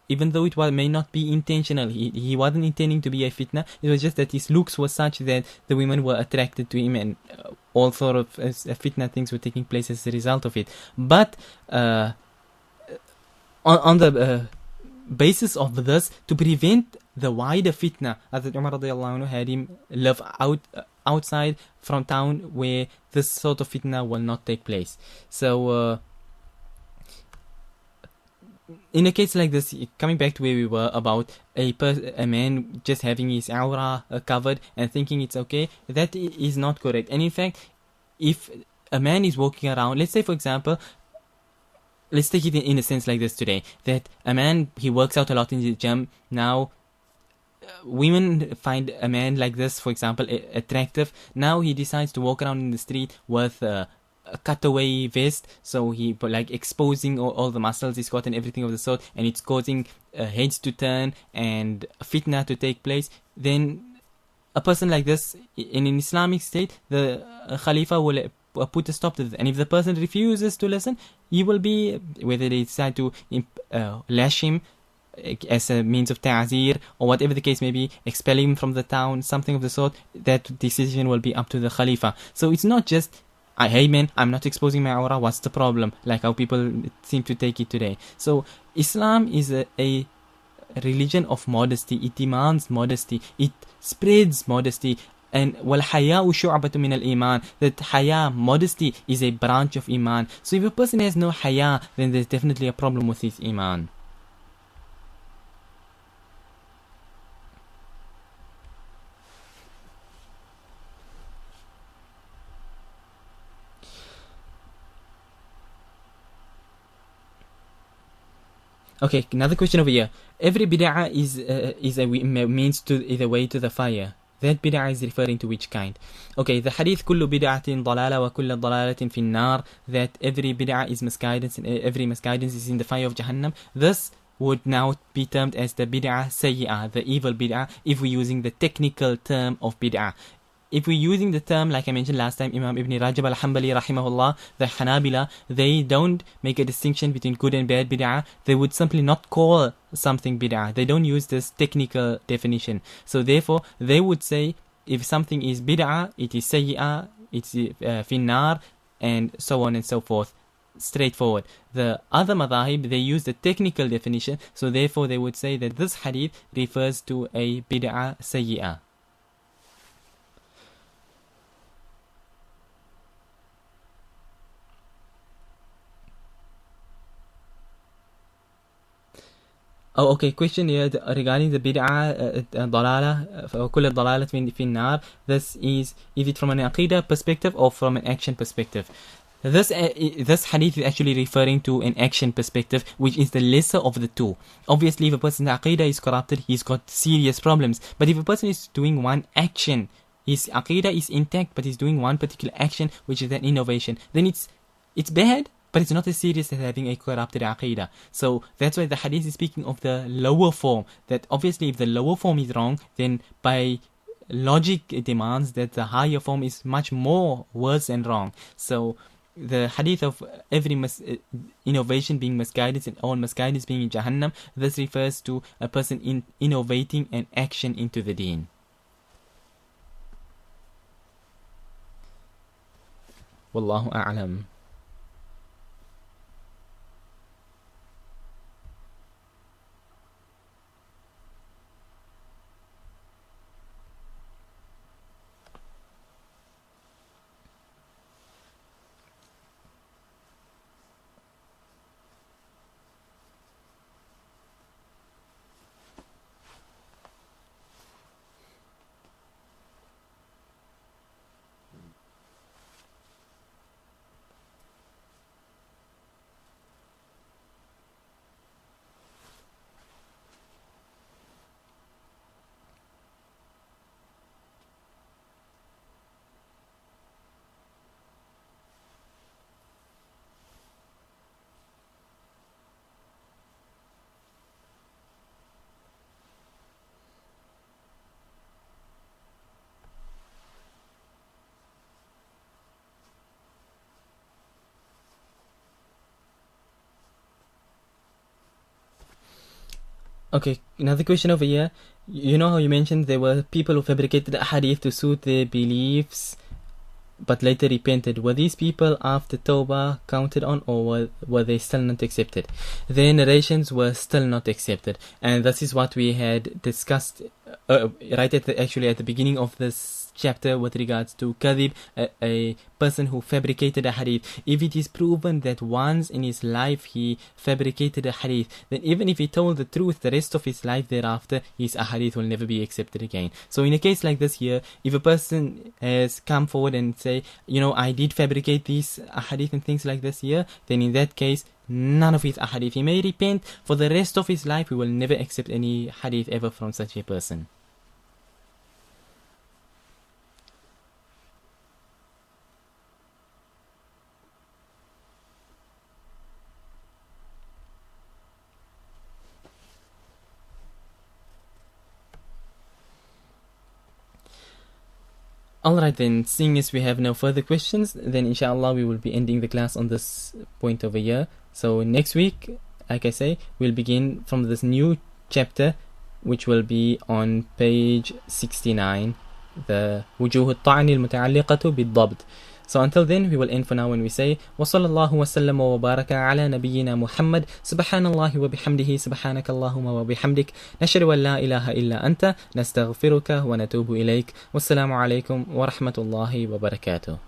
Even though it may not be intentional, he wasn't intending to be a fitna. It was just that his looks were such that the women were attracted to him, and all sort of fitna things were taking place as a result of it. But on the basis of this, to prevent the wider fitna, Hazrat Umar radiallahu anhu had him live outside from town where this sort of fitna will not take place. So in a case like this, coming back to where we were about a man just having his awrah covered and thinking it's okay, that is not correct. And in fact, if a man is walking around, let's say for example, let's take it in a sense like this today, that a man, he works out a lot in the gym. Now women find a man like this, for example, attractive. Now he decides to walk around in the street with a cutaway vest, so he like exposing all the muscles he's got and everything of the sort, and it's causing heads to turn and fitna to take place. Then a person like this in an Islamic state, the Khalifa will put a stop to this. And if the person refuses to listen, he will be, whether they decide to lash him as a means of ta'zir or whatever the case may be, expel him from the town, something of the sort, that decision will be up to the Khalifa. So it's not just, hey man, I'm not exposing my aura, what's the problem? Like how people seem to take it today. So Islam is a religion of modesty. It demands modesty. It spreads modesty. And وَالْحَيَاءُ شُعْبَةٌ مِنَ الْإِيمَانِ, that haya, modesty, is a branch of iman. So if a person has no haya, then there's definitely a problem with his iman. Okay, another question over here. Every bid'ah is a means to, is a way to the fire. That bid'ah is referring to which kind? Okay, the hadith كل بدعة ضلالة وكل ضلالة في النار, that every bid'ah is misguidance and every misguidance is in the fire of Jahannam. This would now be termed as the bid'ah sayyi'ah, the evil bid'ah, if we're using the technical term of bid'ah. If we're using the term, like I mentioned last time, Imam Ibn Rajab al-Hanbali rahimahullah, the Hanabila, they don't make a distinction between good and bad bid'ah. They would simply not call something bid'ah. They don't use this technical definition. So therefore, they would say, if something is bid'ah, it is sayyi'ah, it's finnar, and so on and so forth. Straightforward. The other madhahib, they use the technical definition, so therefore they would say that this hadith refers to a bid'ah sayyi'ah. Oh, okay. Question here regarding the bid'ah, dalala, كل الضلالة في النار. This is it from an aqidah perspective or from an action perspective? This hadith is actually referring to an action perspective, which is the lesser of the two. Obviously, if a person's aqidah is corrupted, he's got serious problems. But if a person is doing one action his aqidah is intact, but he's doing one particular action, which is an innovation, then it's bad, but it's not as serious as having a corrupted aqidah. So that's why the hadith is speaking of the lower form. That obviously if the lower form is wrong, then by logic it demands that the higher form is much more worse and wrong. So the hadith of every innovation being misguided and all misguidance being in Jahannam, this refers to a person innovating an action into the deen. Wallahu a'lam. Okay, another question over here. You know how you mentioned there were people who fabricated the hadith to suit their beliefs but later repented. Were these people after Tawbah counted on, or were they still not accepted? Their narrations were still not accepted, and this is what we had discussed right at the beginning of this chapter with regards to kadhib, a person who fabricated a hadith. If it is proven that once in his life he fabricated a hadith, then even if he told the truth the rest of his life thereafter, his hadith will never be accepted again. So in a case like this here, if a person has come forward and say, I did fabricate these hadith and things like this here, then in that case, none of his hadith. He may repent. For the rest of his life, we will never accept any hadith ever from such a person. Alright then, seeing as we have no further questions, then inshallah we will be ending the class on this point over here. So next week, like I say, we'll begin from this new chapter, which will be on page 69, the وجوه الطعن المتعلقة بالضبط. So until then, we will end for now when we say وصلى الله وسلم وبارك على نبينا محمد سبحان الله وبحمده سبحانك اللهم وبحمدك نشهد أن لا إله إلا أنت نستغفرك ونتوب إليك والسلام عليكم ورحمة الله وبركاته.